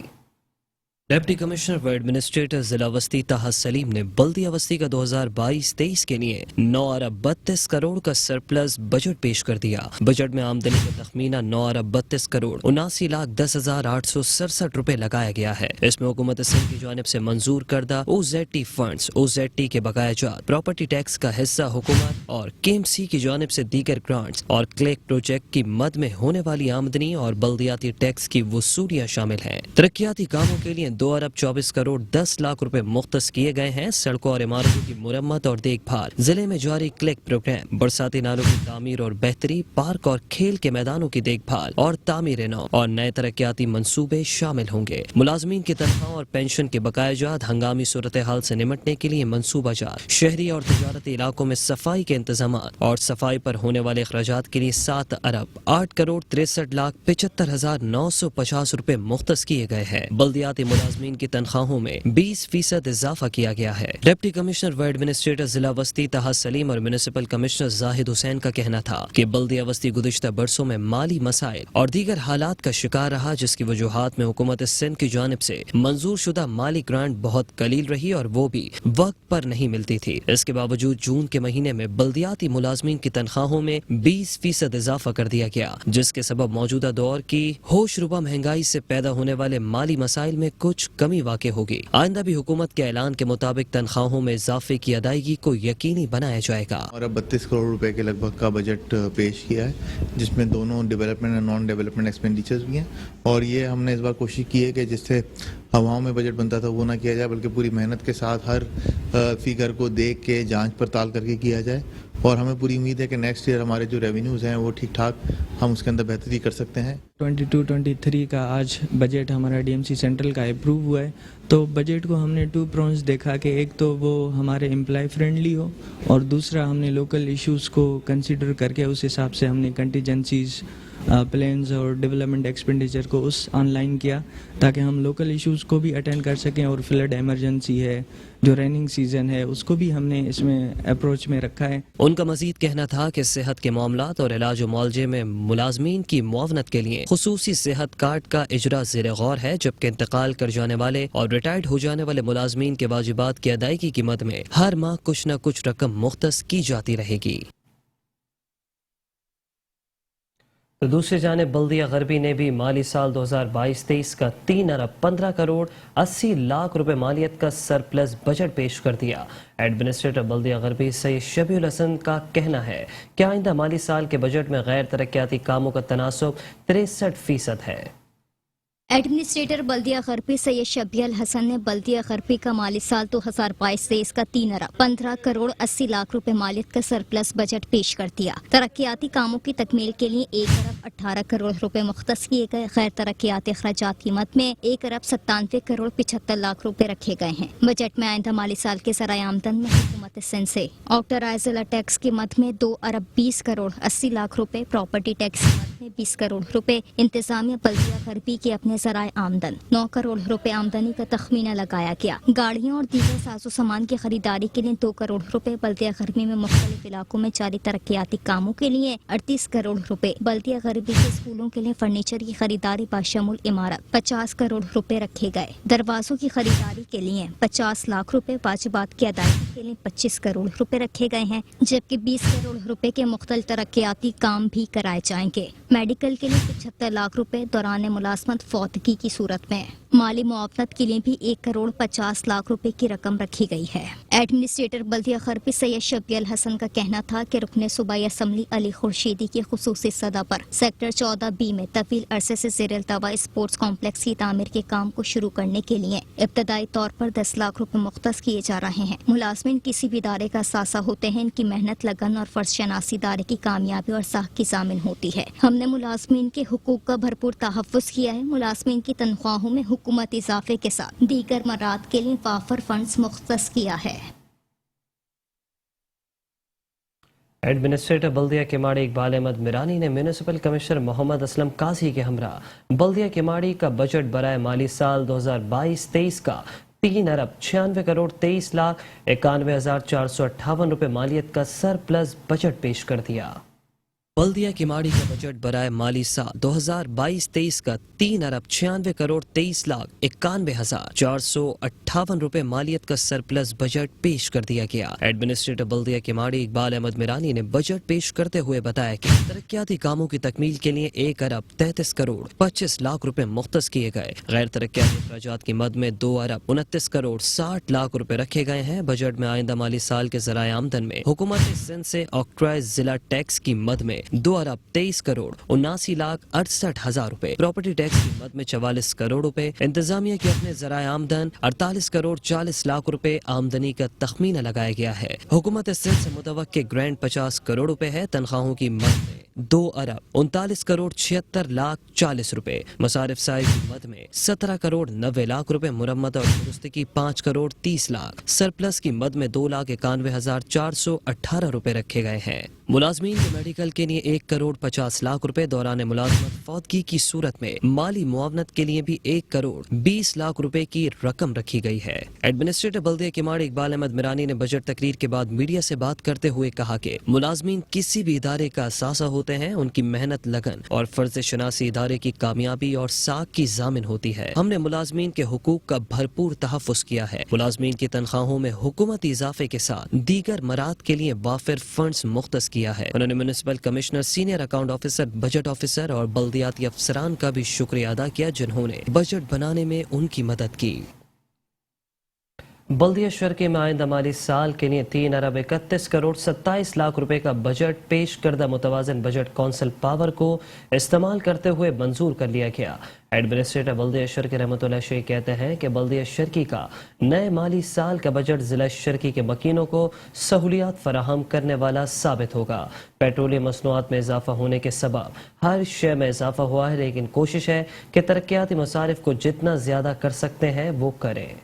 डिप्टी कमिश्नर व एडमिनिस्ट्रेटर जिला वस्ती ताहा सलीम ने बल्दिया वस्ती का 2022-23 के लिए 9 अरब 32 करोड़ का सरप्लस बजट पेश कर दिया। बजट में आमदनी का तखमीना 9 अरब 32 करोड़ 79 लाख 10,867 रुपए लगाया गया है। इसमें हुकूमत सिंध की जानिब से मंजूर करदा OZT फंड्स, OZT के बकायाजात, प्रॉपर्टी टैक्स का हिस्सा हुकूमत और KMC की जानिब से दीगर ग्रांट्स और क्लेक प्रोजेक्ट की मद में होने वाली आमदनी और बल्दियाती टैक्स की वसूलियाँ शामिल हैं। तरक्याती कामों के लिए 2 अरब 24 करोड़ 10 लाख रुपए मुख्तस किए गए हैं। सड़कों और इमारतों की मुरम्मत और देखभाल, जिले में जारी क्लिक प्रोग्राम, बरसाती नालों की तामीर और बेहतरी, पार्क और खेल के मैदानों की देखभाल और तामीर नौ और नए तरक्याती मंसूबे शामिल होंगे। मुलाजमीन की तनख्वाह और पेंशन के बकायाजात, हंगामी सूरत हाल से निमटने के लिए मंसूबाजात, शहरी और तजारती इलाकों में सफाई के इंतजाम और सफाई पर होने वाले अखराजात के लिए 7 अरब 8 करोड़ 63 लाख 75,950 रुपए मुख्तस किए गए हैं। बल्दियाती मुलाजमीन की तनख्वाहों में 20% इजाफा किया गया है। डिप्टी कमिश्नर व एडमिनिस्ट्रेटर जिला वस्ती ताहा सलीम और म्युनिसिपल कमिश्नर जाहिद हुसैन का कहना था कि बल्दिया वस्ती गुज़िश्ता बरसों में माली मसाइल और दीगर हालात का शिकार रहा, जिसकी वजूहात में हुकूमत सिंध की जानिब से मंजूर शुदा माली ग्रांट बहुत कलील रही और वो भी वक्त पर नहीं मिलती थी। इसके बावजूद जून के महीने में बल्दियाती मुलाजमीन की तनख्वाहों में 20% इजाफा कर दिया गया, जिसके सबब मौजूदा दौर की होशरुबा महंगाई से पैदा होने वाले माली मसाइल में कुछ कमी वाक़ई होगी। आइंदा भी हुकूमत के ऐलान के मुताबिक तनख्वाहों में इजाफे की अदायगी को यकीनी बनाया जाएगा। और अब 32 करोड़ रुपए के लगभग का बजट पेश किया है, जिसमें दोनों डेवलपमेंट और नॉन डेवलपमेंट एक्सपेंडिचर्स भी हैं। और ये हमने इस बार कोशिश की है कि जिससे हवाओं में बजट बनता था वो ना किया जाए, बल्कि पूरी मेहनत के साथ हर फिगर को देख के जांच पड़ताल करके किया जाए। और हमें पूरी उम्मीद है कि नेक्स्ट ईयर हमारे जो रेवेन्यूज़ हैं वो ठीक ठाक हम उसके अंदर बेहतरी कर सकते हैं। 22-23 का आज बजट हमारा DMC सेंट्रल का अप्रूव हुआ है। तो बजट को हमने 2 प्रॉन्स देखा कि एक तो वो हमारे एम्प्लॉय फ्रेंडली हो और दूसरा हमने लोकल इश्यूज़ को कंसीडर करके उस हिसाब से हमने कंटीजेंसीज, प्लान्स और डेवलपमेंट एक्सपेंडिचर को उस ऑनलाइन किया ताकि हम लोकल इश्यूज़ को भी अटेंड कर सकें। और फ्लड एमरजेंसी है, जो रेनिंग सीजन है, उसको भी हमने इसमें अप्रोच में रखा है। उनका मजीद कहना था कि सेहत के मामलात और इलाज मुआलजे में मुलाजमीन की मुआवनत के लिए खुसूसी सेहत कार्ड का इजरा ज़ेर गौर है, जबकि इंतकाल कर जाने वाले और रिटायर्ड हो जाने वाले मुलाजमीन के वाजिबात की अदायगी की मद में हर माह कुछ न कुछ रकम मुख्तस की जाती रहेगी। तो दूसरी जानिब बल्दिया गरबी ने भी माली साल 2022-23 का 3 अरब 15 करोड़ 80 लाख रुपए मालियत का सरप्लस बजट पेश कर दिया। एडमिनिस्ट्रेटर बल्दिया गरबी सैयद शबीउल हसन का कहना है कि आइंदा माली साल के बजट में गैर तरक्याती कामों का तनासुब 63% है। एडमिनिस्ट्रेटर बल्दिया गरबी सैयद शबीउल हसन ने बल्दिया गरबी का माली साल 2022-23 का 3 अरब 15 करोड़ 80 लाख रुपए मालियत का सरप्लस बजट पेश कर दिया। तरक्याती कामों की तकमील के लिए 1 अरब 18 करोड़ रुपए मुख्तस किए गए। गैर तरक्याती अखराजात की मद में 1 अरब 97 करोड़ 75 लाख रुपए रखे गए हैं। बजट में आइंदा माली साल के ज़राए आमदन में हुकूमत सिंध से ऑक्टराइजला टैक्स की मद में 2 अरब 20 करोड़ 80 लाख रुपए, प्रॉपर्टी टैक्स की मद में 20 करोड़ रुपए, इंतजामिया बल्दिया गरबी के अपने ज़राए आमदन 9 करोड़ रुपए आमदनी का तखमीना लगाया गया। गाड़ियों और दीगर साजो सामान की खरीदारी के लिए 2 करोड़ रुपए, बल्दिया गरबी में मुख्तलिफ इलाकों में जारी तरक्याती कामों के लिए 38 करोड़ रुपए, बल्दिया गरबी के स्कूलों के लिए फर्नीचर की खरीदारी बाशमुल इमारत 50 करोड़ रुपए रखे गए। दरवाजों की खरीदारी के लिए 50 लाख रुपए, वाजिबात की अदायगी के लिए 25 करोड़ रुपए रखे गए हैं, जबकि 20 करोड़ रुपए के मुख्तलिफ तरक्याती काम भी कराए जाएंगे। मेडिकल के लिए 75 लाख रुपए, दौरान मुलाजमत फौतगी की सूरत में माली मुआवनत के लिए भी 1 करोड़ 50 लाख रुपए की रकम रखी गई है। एडमिनिस्ट्रेटर बल्दिया गरबी सैयद शबीउल हसन का कहना था कि रुकन सूबाई असम्बली अली खुर्शीदी की खुसूसी सदा पर सेक्टर 14B में तवील अरसे से ज़ेर अल्तवा स्पोर्ट्स कॉम्प्लेक्स की तामीर के काम को शुरू करने के लिए इब्तदाई तौर पर 10 लाख रुपए मुख्तस किए जा रहे हैं। मुलाजमिन किसी भी इदारे का सासा होते हैं, इनकी मेहनत, लगन और फर्ज शनासी इदारे की कामयाबी और साख की जामिन होती है। हमने मुलाजमिन के हुकूक का भरपूर तहफ़्फ़ुज़ किया है। मुलाजमिन की तनख्वाहों में हुकूमत इजाफे के साथ दीगर मराद के लिए वाफर फंड्स मुख्तस किया है। एडमिनिस्ट्रेटर बल्दिया केमाड़ी इकबाल अहमद मिरानी ने म्यूनिसिपल कमिश्नर मोहम्मद असलम काजी के हमरा बल्दिया केमाड़ी का बजट बराए माली साल 2022-23 का 3 अरब 96 करोड़ 23 लाख 91,458 रुपए मालियत का सरप्लस बजट पेश कर दिया। बल्दिया केमाड़ी का बजट बराए माली साल 2022-23 का 3 अरब 96 करोड़ 23 लाख 91,458 रुपए मालियत का सरप्लस बजट पेश कर दिया गया। एडमिनिस्ट्रेटर बल्दिया केमाड़ी इकबाल अहमद मिरानी ने बजट पेश करते हुए बताया कि तरक्याती कामों की तकमील के लिए 1 अरब 33 करोड़ 25 लाख रुपए मुख्तस किए गए। गैर तरक्याती अखराजात की मद में 2 अरब 29 करोड़ 60 लाख रुपए रखे गए हैं। बजट में आइंदा माली साल के ज़राए आमदन में हुकूमत सिंध से ऑक्ट्राइज जिला टैक्स की मद में 2 अरब 23 करोड़ 79 लाख 68 हजार रुपए, प्रॉपर्टी टैक्स की मद में 44 करोड़ रुपए, इंतजामिया के अपने ज़राए आमदन 48 करोड़ 40 लाख रुपए आमदनी का तखमीना लगाया गया है। हुकूमत सिंध से मुतवक्के ग्रांट 50 करोड़ रुपए है। तनख्वाहों की मद में 2 अरब 39 करोड़ 76 लाख 40 रुपए, मसारिफ साइज की मद में 17 करोड़ 90 लाख रुपए, मुरम्मत और दुरुस्ती की 5 करोड़ 30 लाख, सरप्लस की मद में 2,91,418 रुपए रखे गए हैं। मुलाजमीन के मेडिकल के लिए 1 करोड़ 50 लाख रुपए, दौरान मुलाजमत फौतगी की सूरत में माली मुआवनत के लिए भी 1 करोड़ 20 लाख रुपए की रकम रखी गई है। एडमिनिस्ट्रेटर बल्दिया केमाड़ी इकबाल अहमद मिरानी ने बजट तकरीर के बाद मीडिया से बात करते हुए कहा कि मुलाजमीन किसी भी इदारे का असासा होते हैं, उनकी मेहनत, लगन और फर्ज शनासी इदारे की कामयाबी और साख की जामिन होती है। हमने मुलाजमीन के हुकूक का भरपूर तहफ़्फ़ुज़ किया है। मुलाजमीन की तनख्वाहों में हुकूमती इजाफे के साथ दीगर मराद के लिए वाफिर फंड्स मुख्तस किया है। उन्होंने municipal commissioner, senior account officer, budget officer और बल्दियाती अफसरान का भी शुक्रिया अदा किया जिन्होंने बजट बनाने में उनकी मदद की। बल्दिया शहर में आइंदा माली साल के लिए 3 अरब 31 करोड़ 27 लाख रुपए का बजट पेश करदा मुतवाजन बजट कौंसिल पावर को इस्तेमाल करते हुए मंजूर कर लिया गया। एडमिनिस्ट्रेटर बल्दिया शर्की रहमतुल्लाह शेख कहते हैं कि बल्दिया शर्की का नए माली साल का बजट जिला शर्की के मकीनों को सहूलियात फराहम करने वाला साबित होगा। पेट्रोलियम मसनूआत में इजाफा होने के सबब हर शय में इजाफा हुआ है, लेकिन कोशिश है कि तरक्याती मसारिफ को जितना ज्यादा कर सकते हैं वो करें।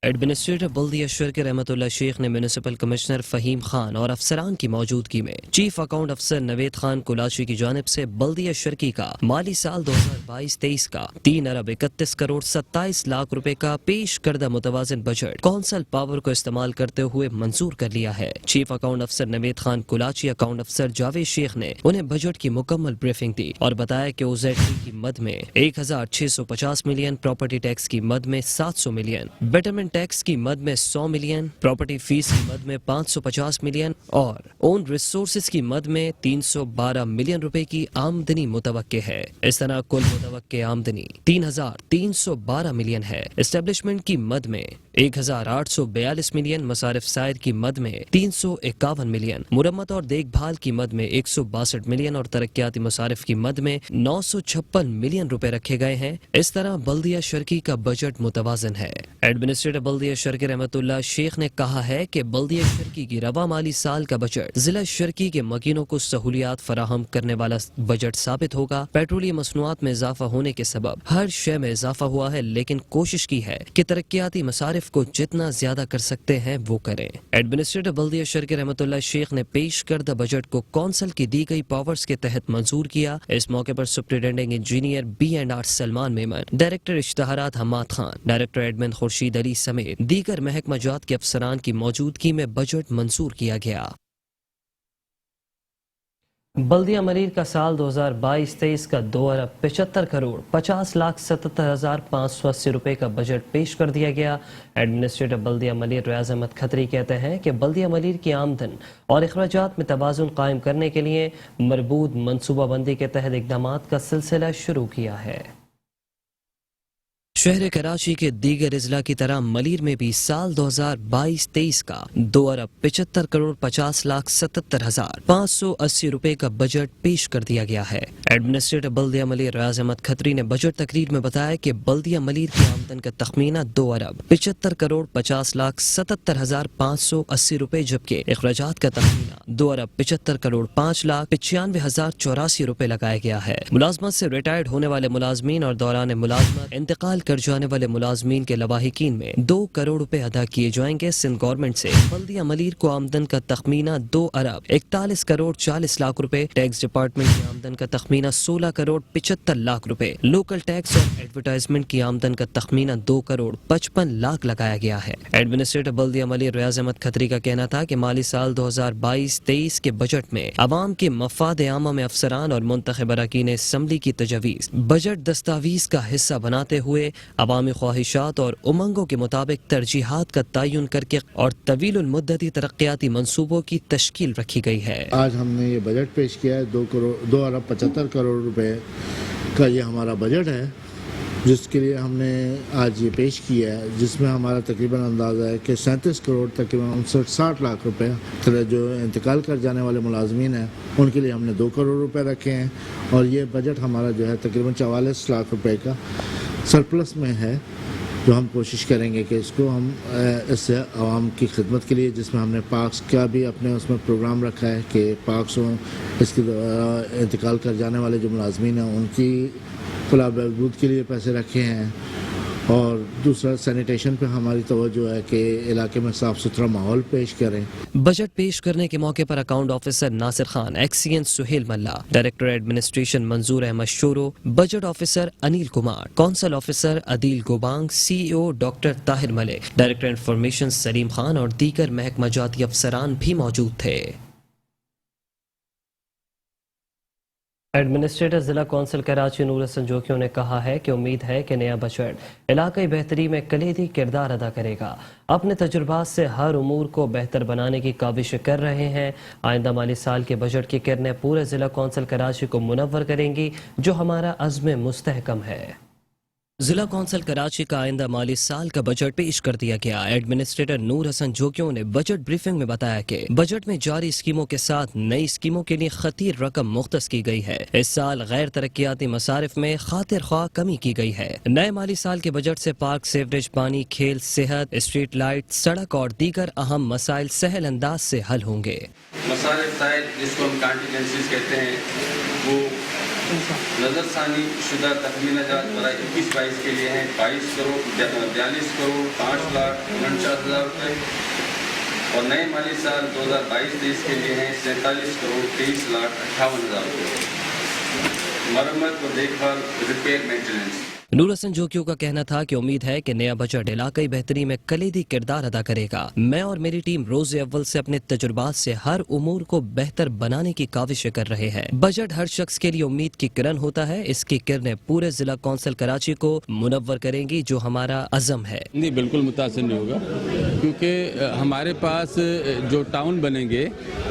एडमिनिस्ट्रेटर बल्दिया शर्की रहमतुल्लाह शेख ने म्यूनिसिपल कमिश्नर फहीम खान और अफसरान की मौजूदगी में चीफ अकाउंट अफसर नवेद खान कुलाची की जानिब से बल्दिया शर्की का माली साल 2022-23 का 3 अरब 31 करोड़ 27 लाख रुपए का पेश करदा मुतवाजन बजट कौंसिल पावर को इस्तेमाल करते हुए मंजूर कर लिया है। चीफ अकाउंट अफसर नवेद खान कुलाची अकाउंट अफसर जावेद शेख ने उन्हें बजट की मुकम्मल ब्रीफिंग दी और बताया कि OZT की मद में 1,650 मिलियन, प्रॉपर्टी टैक्स की मद में 700 मिलियन, बेटरमेंट इनकम टैक्स की मद में 100 मिलियन, प्रॉपर्टी फीस की मद में 550 मिलियन और ओन रिसोर्सेज की मद में 312 मिलियन रुपए की आमदनी मुतवक्के है। इस तरह कुल मुतवक्के आमदनी 3,312 मिलियन है। एस्टेब्लिशमेंट की मद में 1,842 मिलियन, मसारिफ साइर की मद में 351 मिलियन, मुरम्मत और देखभाल की मद में 162 मिलियन और तरक्याती मसारिफ की मद में 956 मिलियन रुपए रखे गए हैं। इस तरह बल्दिया शर्की का बजट मुतवाजन है। एडमिनिस्ट्रेटर बल्दिया शर्की रहमतुल्लाह शेख ने कहा है कि बल्दिया शर्की की रवा माली साल का बजट जिला शर्की के मकीनों को सहूलियात फराहम करने वाला बजट साबित होगा। पेट्रोलियम मसनूआत में इजाफा होने के सबब हर शय में इजाफा हुआ है, लेकिन कोशिश की है कि तरक्याती मसारिफ को जितना ज्यादा कर सकते हैं वो करें। एडमिनिस्ट्रेटर बल्दिया शर्की रहमतुल्लाह शेख ने पेश करदा बजट को कौंसिल की दी गई पावर्स के तहत मंजूर किया। इस मौके पर superintending engineer B&R Salman Memon, director इश्तहारात हम्माद खान, डायरेक्टर एडमिन खुर्शीद अली समेत दीगर महकमा जात के अफसरान की मौजूदगी में बजट मंजूर किया गया। बल्दिया मलीर का साल 2022-23 का 2 अरब 75 करोड़ 50,77,580 रुपए का बजट पेश कर दिया गया। एडमिनिस्ट्रेटर बल्दिया मलीर रियाज अहमद खत्री कहते हैं कि बल्दिया मलीर की आमदन और अखराजात में तवाज़ुन कायम करने के लिए मरबूत मनसूबाबंदी के तहत इक़दामात का सिलसिला शुरू किया है। शहर कराची के दीगर अजला की तरह मलीर में भी साल 2022-23 का 2 अरब 75 करोड़ 50,77,580 रुपए का बजट पेश कर दिया गया है। एडमिनिस्ट्रेटर बल्दिया मलीर रियाज अहमद खत्री ने बजट तकरीर में बताया कि बल्दिया मलीर की आमदन का तखमीना 2 अरब 75 करोड़ 50,77,580 रुपए, जबकि अखराजात का तखमीना 2 अरब 75 करोड़ 5,95,084 रुपए लगाया गया है। मुलाजमत से रिटायर्ड होने वाले मुलाजमीन और दौरान मुलाजमत इंतकाल कर जाने वाले मुलाजमीन के लवाहिकीन में 2 करोड़ रुपए अदा किए जाएंगे। सिंध गवर्नमेंट से बल्दिया मलीर को आमदन का तखमीना 2 अरब 41 करोड़ 40 लाख रुपए, टैक्स डिपार्टमेंट की आमदन का तखमीना 16 करोड़ 75 लाख रुपए, लोकल टैक्स और एडवर्टाइजमेंट की आमदन का तखमीना 2 करोड़ 55 लाख लगाया गया है। एडमिनिस्ट्रेटर बल्दिया मलीर रियाज अहमद खत्री का कहना था कि माली साल 2022-23 के बजट में अवाम के मफाद आमा में अफसरान और मुंतखब अरकान असम्बली की तजवीज़ बजट दस्तावीज का हिस्सा बनाते हुए अवामी ख्वाहिशात और उमंगों के मुताबिक तरजीहात का तयन करके और तवील मुद्दती तरक्याती मंसूबों की तश्कील रखी गई है। आज हमने ये बजट पेश किया है 2 अरब 75 करोड़ रुपए का ये हमारा बजट है, जिसके लिए हमने आज ये पेश किया है, जिसमें हमारा तकरीबन अंदाज़ा है कि 37 करोड़ तकरीबन 59-60 लाख रुपए जो इंतकाल कर जाने वाले मुलाजमीन हैं उनके लिए हमने 2 करोड़ रुपए रखे हैं। और ये बजट हमारा जो है तकरीबन 44 लाख रुपए का सरप्लस में है, जो हम कोशिश करेंगे कि इसको हम इससे आवाम की खिदमत के लिए, जिसमें हमने पार्क्स का भी अपने उसमें प्रोग्राम रखा है कि पार्क्स हों, इसके इंतकाल कर जाने वाले जो मुलाजमीन हैं उनकी फलाह बहबूद के लिए पैसे रखे हैं। और दूसरा सैनिटेशन पे हमारी तवज्जो है कि इलाके में साफ सुथरा माहौल पेश करें। बजट पेश करने के मौके पर account officer Nasir Khan, XEN Suhail Malla, director administration Manzoor Ahmed Shoro, budget officer Anil Kumar, council officer Adeel Gobang, CEO doctor Tahir Malik, director information Saleem Khan और दीगर महकमा जाती अफसरान भी मौजूद थे। एडमिनिस्ट्रेटर जिला कौंसिल कराची नूर हसन जोकियों ने कहा है कि उम्मीद है कि नया बजट इलाकाई बेहतरी में कलीदी किरदार अदा करेगा। अपने तजुर्बात से हर उमूर को बेहतर बनाने की काविश कर रहे हैं। आइंदा माली साल के बजट की किरणें पूरे जिला कौंसिल कराची को मुनव्वर करेंगी, जो हमारा अज़्म मुस्तहकम है। जिला कौंसिल कराची का आइंदा माली साल का बजट पेश कर दिया गया। एडमिनिस्ट्रेटर नूर हसन जोकियों ने बजट ब्रीफिंग में बताया कि बजट में जारी स्कीमों के साथ नई स्कीमों के लिए खतीर रकम मुख्तस की गई है। इस साल गैर तरक्याती मसारिफ में खातिर ख्वाह कमी की गई है। नए माली साल के बजट से पार्क, सीवरेज, पानी, खेल, सेहत, स्ट्रीट लाइट, सड़क और दीगर अहम मसाइल सहल अंदाज से हल होंगे। मसारिफ जिसको हम कॉन्टिजेंसीज कहते हैं, वो नज़रसानी शुदा तखमीना जात बराए 21-22 के लिए हैं 22 करोड़ 42 करोड़ 5,49,000 रुपये और नए माली साल 2022-23 के लिए हैं 47 करोड़ 23,58,000 रुपये। मरम्मत व देखभाल, रिपेयर, मेंटेनेंस नूर हसन जोकियों का कहना था कि उम्मीद है कि नया बजट इलाकाई बेहतरी में कलीदी किरदार अदा करेगा। मैं और मेरी टीम रोज अव्वल से अपने तजुर्बात से हर उमूर को बेहतर बनाने की काविशें कर रहे हैं। बजट हर शख्स के लिए उम्मीद की किरण होता है। इसकी किरणें पूरे जिला कौंसिल कराची को मुनव्वर करेंगी, जो हमारा अज़म है। नहीं, बिल्कुल मुतासिर नहीं होगा, क्योंकि हमारे पास जो टाउन बनेंगे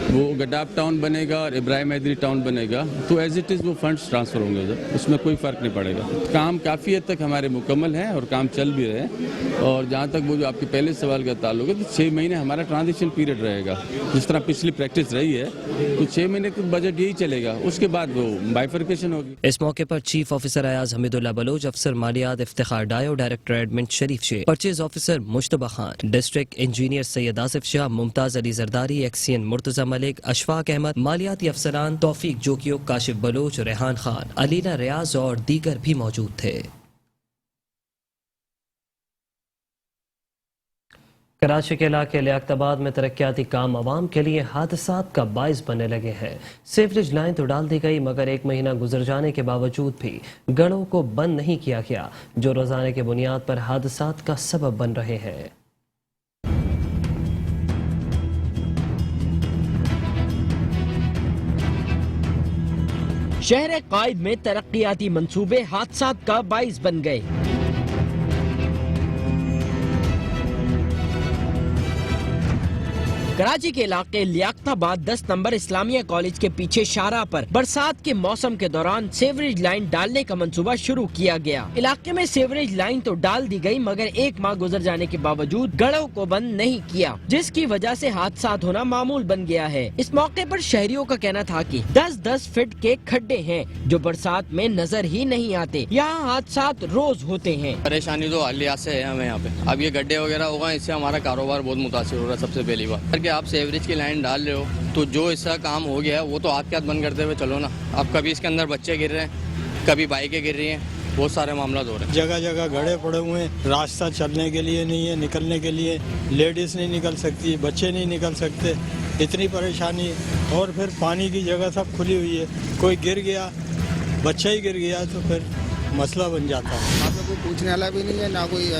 वो गडाफ टाउन बनेगा और इब्राहिम हैदरी टाउन बनेगा, तो एज इट इज़ वो फंड्स ट्रांसफ़र होंगे उधर, उसमें कोई फ़र्क नहीं पड़ेगा। काम काफ़ी हद तक हमारे मुकम्मल हैं और काम चल भी रहे हैं। और जहाँ तक वो जो आपके पहले सवाल का ताल्लुक है, तो 6 महीने हमारा ट्रांजिशन पीरियड रहेगा। जिस तरह पिछली प्रैक्टिस रही है, तो 6 महीने का बजट यही चलेगा, उसके बाद वो बाइफर्केशन होगी। इस मौके पर चीफ ऑफिसर अयाज हमीदुल्लाह बलोच, अफसर मालियात Iftikhar Dayo, director admin Sharif Shaikh, purchase officer Mushtaba Khan, district engineer Syed Asif Shah, Mumtaz Ali Zardari, XEN Murtaza Malik, Ashfaq Ahmed, मालियाती अफसरान तौफीक जोकियो, काशिफ बलोच, रेहान खान, अलीना रियाज और दीगर भी मौजूद थे। कराची के इलाके लियाकताबाद में तरक्याती काम आवाम के लिए हादसात का बाइस बनने लगे हैं। सीवरेज लाइन तो डाल दी गई, मगर 1 महीना गुजर जाने के बावजूद भी गड़ों को बंद नहीं किया गया, जो रोजाना की बुनियाद पर हादसात का सबब बन रहे हैं। शहर कायद में तरक्याती मंसूबे हादसात का बाइस बन गए। कराची के इलाके लियाकताबाद 10 नंबर इस्लामिया कॉलेज के पीछे शाहराह पर बरसात के मौसम के दौरान सेवरेज लाइन डालने का मंसूबा शुरू किया गया। इलाके में सेवरेज लाइन तो डाल दी गई, मगर 1 माह गुजर जाने के बावजूद गड़ों को बंद नहीं किया, जिसकी वजह से हादसात होना मामूल बन गया है। इस मौके पर शहरियों का कहना था कि 10-10 फीट के खड्डे हैं, जो बरसात में नजर ही नहीं आते। यहाँ हादसात रोज होते हैं। परेशानी तो हालिया से है हमें यहाँ पे। अब ये गड्ढे वगैरह होगा, इससे हमारा कारोबार बहुत मुतासिर हो रहा है। सबसे पहली बात आप सेवरेज की लाइन डाल रहे हो, तो जो इसका काम हो गया है वो तो हाथ के हाथ बंद करते हुए चलो ना। अब कभी इसके अंदर बच्चे गिर रहे हैं, कभी बाइकें गिर रही हैं, बहुत सारे मामला हो रहे हैं। जगह जगह गड्ढे पड़े हुए हैं, रास्ता चलने के लिए नहीं है, निकलने के लिए लेडीज नहीं निकल सकती, बच्चे नहीं निकल सकते, इतनी परेशानी। और फिर पानी की जगह सब खुली हुई है, कोई गिर गया, बच्चा ही गिर गया तो फिर मसला बन जाता है। यहाँ पे कोई पूछने वाला भी नहीं है, ना कोई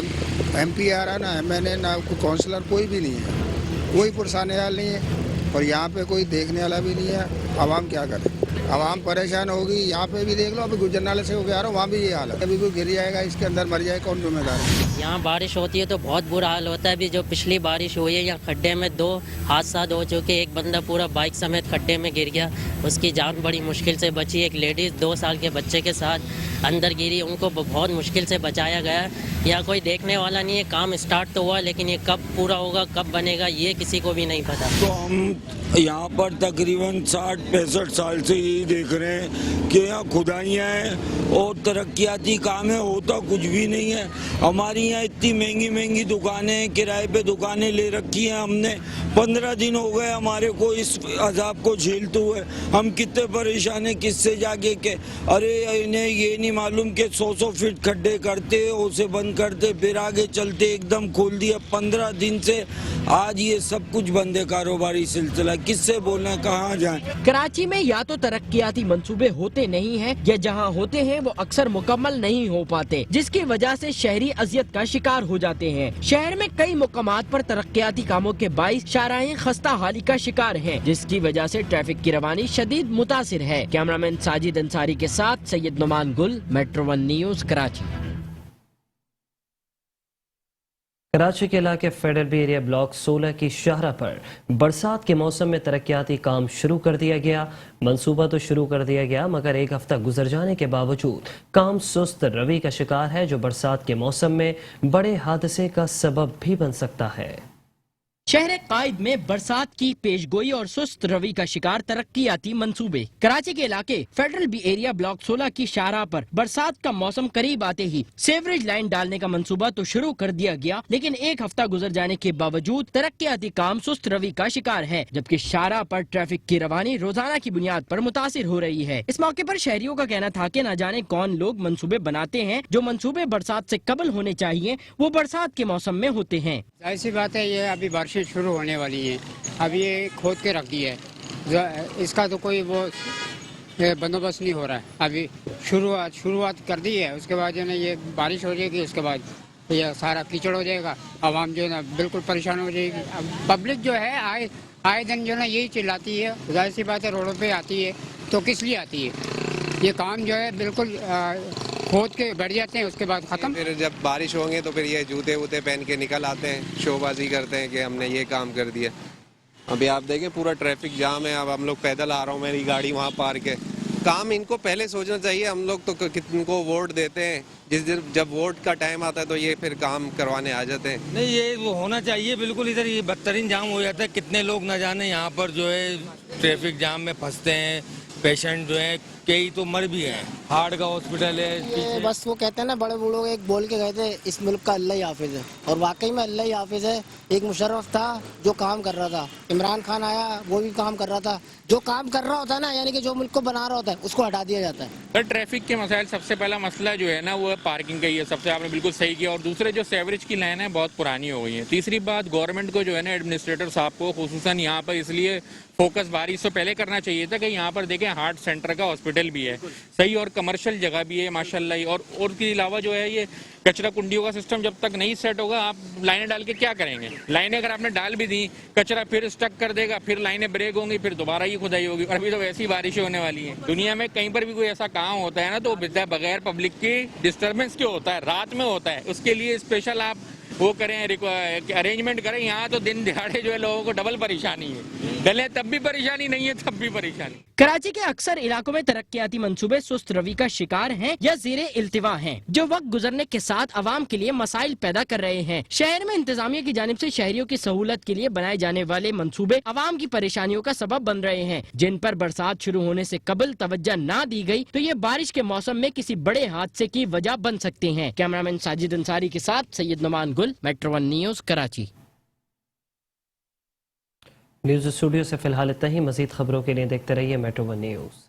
MP आ रहा, ना MNA, ना कोई काउंसलर, कोई भी नहीं है, कोई पुरसाने वाला नहीं है। और यहाँ पे कोई देखने वाला भी नहीं है। आवाम क्या करे, आवाम परेशान होगी। यहाँ पे भी देख लो, अभी गुजर नाले से हो गया, वहाँ भी ये हाल है। अभी कोई गिर जाएगा, इसके अंदर मर जाए, कौन जिम्मेदार है? यहाँ बारिश होती है तो बहुत बुरा हाल होता है। अभी जो पिछली बारिश हुई है, यहाँ खड्डे में 2 हादसा हो चुके। एक बंदा पूरा बाइक समेत खड्डे में गिर गया, उसकी जान बड़ी मुश्किल से बची। एक लेडीज 2 साल के बच्चे के साथ अंदर गिरी, उनको बहुत मुश्किल से बचाया गया। यहाँ कोई देखने वाला नहीं है। काम स्टार्ट तो हुआ, लेकिन ये कब पूरा होगा, कब बनेगा, ये किसी को भी नहीं पता। तो हम यहाँ पर तकरीबन 60-65 साल से यही देख रहे हैं कि यहाँ खुदाइयाँ हैं और तरक्याती काम है, होता कुछ भी नहीं है। हमारी यहाँ इतनी महंगी महंगी दुकानें, किराए पे दुकानें ले रखी हैं हमने। 15 दिन हो गए हमारे को इस अजाब को झेलते हुए। हम कितने परेशान हैं, किससे जाके के अरे इन्हें ये नहीं मालूम कि 100 फीट खड्डे करते, उसे बंद करते, फिर आगे चलते, एकदम खोल दिया। 15 दिन से आज ये सब कुछ बंद है, कारोबारी सिलसिला। किससे बोलना, कहाँ जाएं? कराची में या तो तरक्याती मंसूबे होते नहीं हैं, या जहां होते हैं वो अक्सर मुकम्मल नहीं हो पाते, जिसकी वजह से शहरी अजियत का शिकार हो जाते हैं। शहर में कई मुकामात पर तरक्याती कामों के बाइस शाहराहें खस्ता हाली का शिकार हैं, जिसकी वजह से ट्रैफिक की रवानी शदीद मुतासिर है। कैमरामैन साजिद अंसारी के साथ सैयद नुमान गुल, मेट्रो 1 न्यूज, कराची। कराची के इलाके फेडरल बी एरिया ब्लॉक 16 की शाहरा पर बरसात के मौसम में तरक्याती काम शुरू कर दिया गया। मंसूबा तो शुरू कर दिया गया, मगर 1 हफ्ता गुजर जाने के बावजूद काम सुस्त रवि का शिकार है, जो बरसात के मौसम में बड़े हादसे का सबब भी बन सकता है। शहर कायद में बरसात की पेशगोई और सुस्त रवि का शिकार तरक्याती मंसूबे। कराची के इलाके फेडरल बी एरिया ब्लॉक 16 की शाहराह पर बरसात का मौसम करीब आते ही सेवरेज लाइन डालने का मंसूबा तो शुरू कर दिया गया, लेकिन 1 हफ्ता गुजर जाने के बावजूद तरक्याती काम सुस्त रवि का शिकार है, जबकि शाहराह पर ट्रैफिक की रवानी रोजाना की बुनियाद पर मुतासिर हो रही है। इस मौके पर शहरियों का कहना था कि न जाने कौन लोग मंसूबे बनाते हैं, जो मंसूबे बरसात से कबल होने चाहिए वो बरसात के मौसम में होते हैं। जाहिर सी बात है, ये अभी बारिश शुरू होने वाली है, अब ये खोद के रख दी है, इसका तो कोई वो ये बंदोबस्त नहीं हो रहा है अभी। शुरुआत कर दी है, उसके बाद जो है ना ये बारिश हो जाएगी, उसके बाद ये सारा कीचड़ हो जाएगा, आवाम जो है ना बिल्कुल परेशान हो जाएगी। अब पब्लिक जो है आए दिन जो है ना यही चिल्लाती है, जाहिर सी बात है रोडों पे आती है तो किस लिए आती है? ये काम जो है बिल्कुल खोद के बैठ जाते हैं, उसके बाद खत्म। फिर जब बारिश होंगे तो फिर ये जूते वूते पहन के निकल आते हैं, शोबाजी करते हैं कि हमने ये काम कर दिया। अभी आप देखें पूरा ट्रैफिक जाम है, अब हम लोग पैदल आ रहा हूँ, मेरी गाड़ी वहाँ पार्क है। काम इनको पहले सोचना चाहिए। हम लोग तो किनको वोट देते हैं, जिस दिन जब वोट का टाइम आता है तो ये फिर काम करवाने आ जाते हैं। नहीं, ये वो होना चाहिए बिल्कुल। इधर ये बदतरीन जाम हो जाता है, कितने लोग न जाने यहाँ पर जो है ट्रैफिक जाम में फंसते हैं। पेशेंट जो है कई तो मर भी हैं। हार्ट का हॉस्पिटल है। ये बस वो कहते हैं ना, बड़े बूढ़ों एक बोल के गए थे इस मुल्क का अल्लाह ही हाफिज है, और वाकई में अल्लाह ही हाफिज है। एक मुशर्रफ था जो काम कर रहा था, इमरान खान आया वो भी काम कर रहा था। जो काम कर रहा होता है ना, यानी कि जो मुल्क को बना रहा होता है, उसको हटा दिया जाता है। पर ट्रैफिक के मसाइल, सबसे पहला मसला जो है ना वो पार्किंग का ही है, सबसे आपने बिल्कुल सही किया। और दूसरे जो सेवरेज की लाइन है बहुत पुरानी हो गई है। तीसरी बात, गवर्नमेंट को जो है ना एडमिनिस्ट्रेटर साहब को खुसूसन यहाँ पर इसलिए फोकस बारिश से पहले करना चाहिए था कि यहाँ पर देखें हार्ट सेंटर का हॉस्पिटल भी है सही, और कमर्शियल जगह भी है माशाल्लाह। और उसके अलावा जो है ये कचरा कुंडियों का सिस्टम जब तक नहीं सेट होगा, आप लाइनें डाल के क्या करेंगे? लाइनें अगर आपने डाल भी दी, कचरा फिर स्टक कर देगा, फिर लाइनें ब्रेक होंगी, फिर दोबारा ही खुदाई होगी। और अभी तो वैसी बारिशें होने वाली हैं। दुनिया में कहीं पर भी कोई ऐसा काम होता है ना तो बगैर पब्लिक की डिस्टर्बेंस के होता है, रात में होता है। उसके लिए स्पेशल आप वो करें, अरेंजमेंट करें। यहाँ तो दिन दिहाड़े जो है लोगों को डबल परेशानी है, डले तब भी परेशानी, नहीं है तब भी परेशानी। कराची के अक्सर इलाकों में तरक्कियाती मंसूबे सुस्त रवि का शिकार हैं या ज़ेरे इल्तिवा हैं, जो वक्त गुजरने के साथ अवाम के लिए मसाइल पैदा कर रहे हैं। शहर में इंतजामिया की जानिब से शहरियों की सहूलत के लिए बनाए जाने वाले मंसूबे अवाम की परेशानियों का सबब बन रहे हैं, जिन पर बरसात शुरू होने से कबल तवज्जो न दी गई तो ये बारिश के मौसम में किसी बड़े हादसे की वजह बन सकते हैं। कैमरामैन साजिद अंसारी के साथ सैयद नुमान गुल, metro 1 news, Karachi. News studio से फिलहाल इतना ही। मजीद खबरों के लिए देखते रहिए मेट्रो 1 न्यूज़।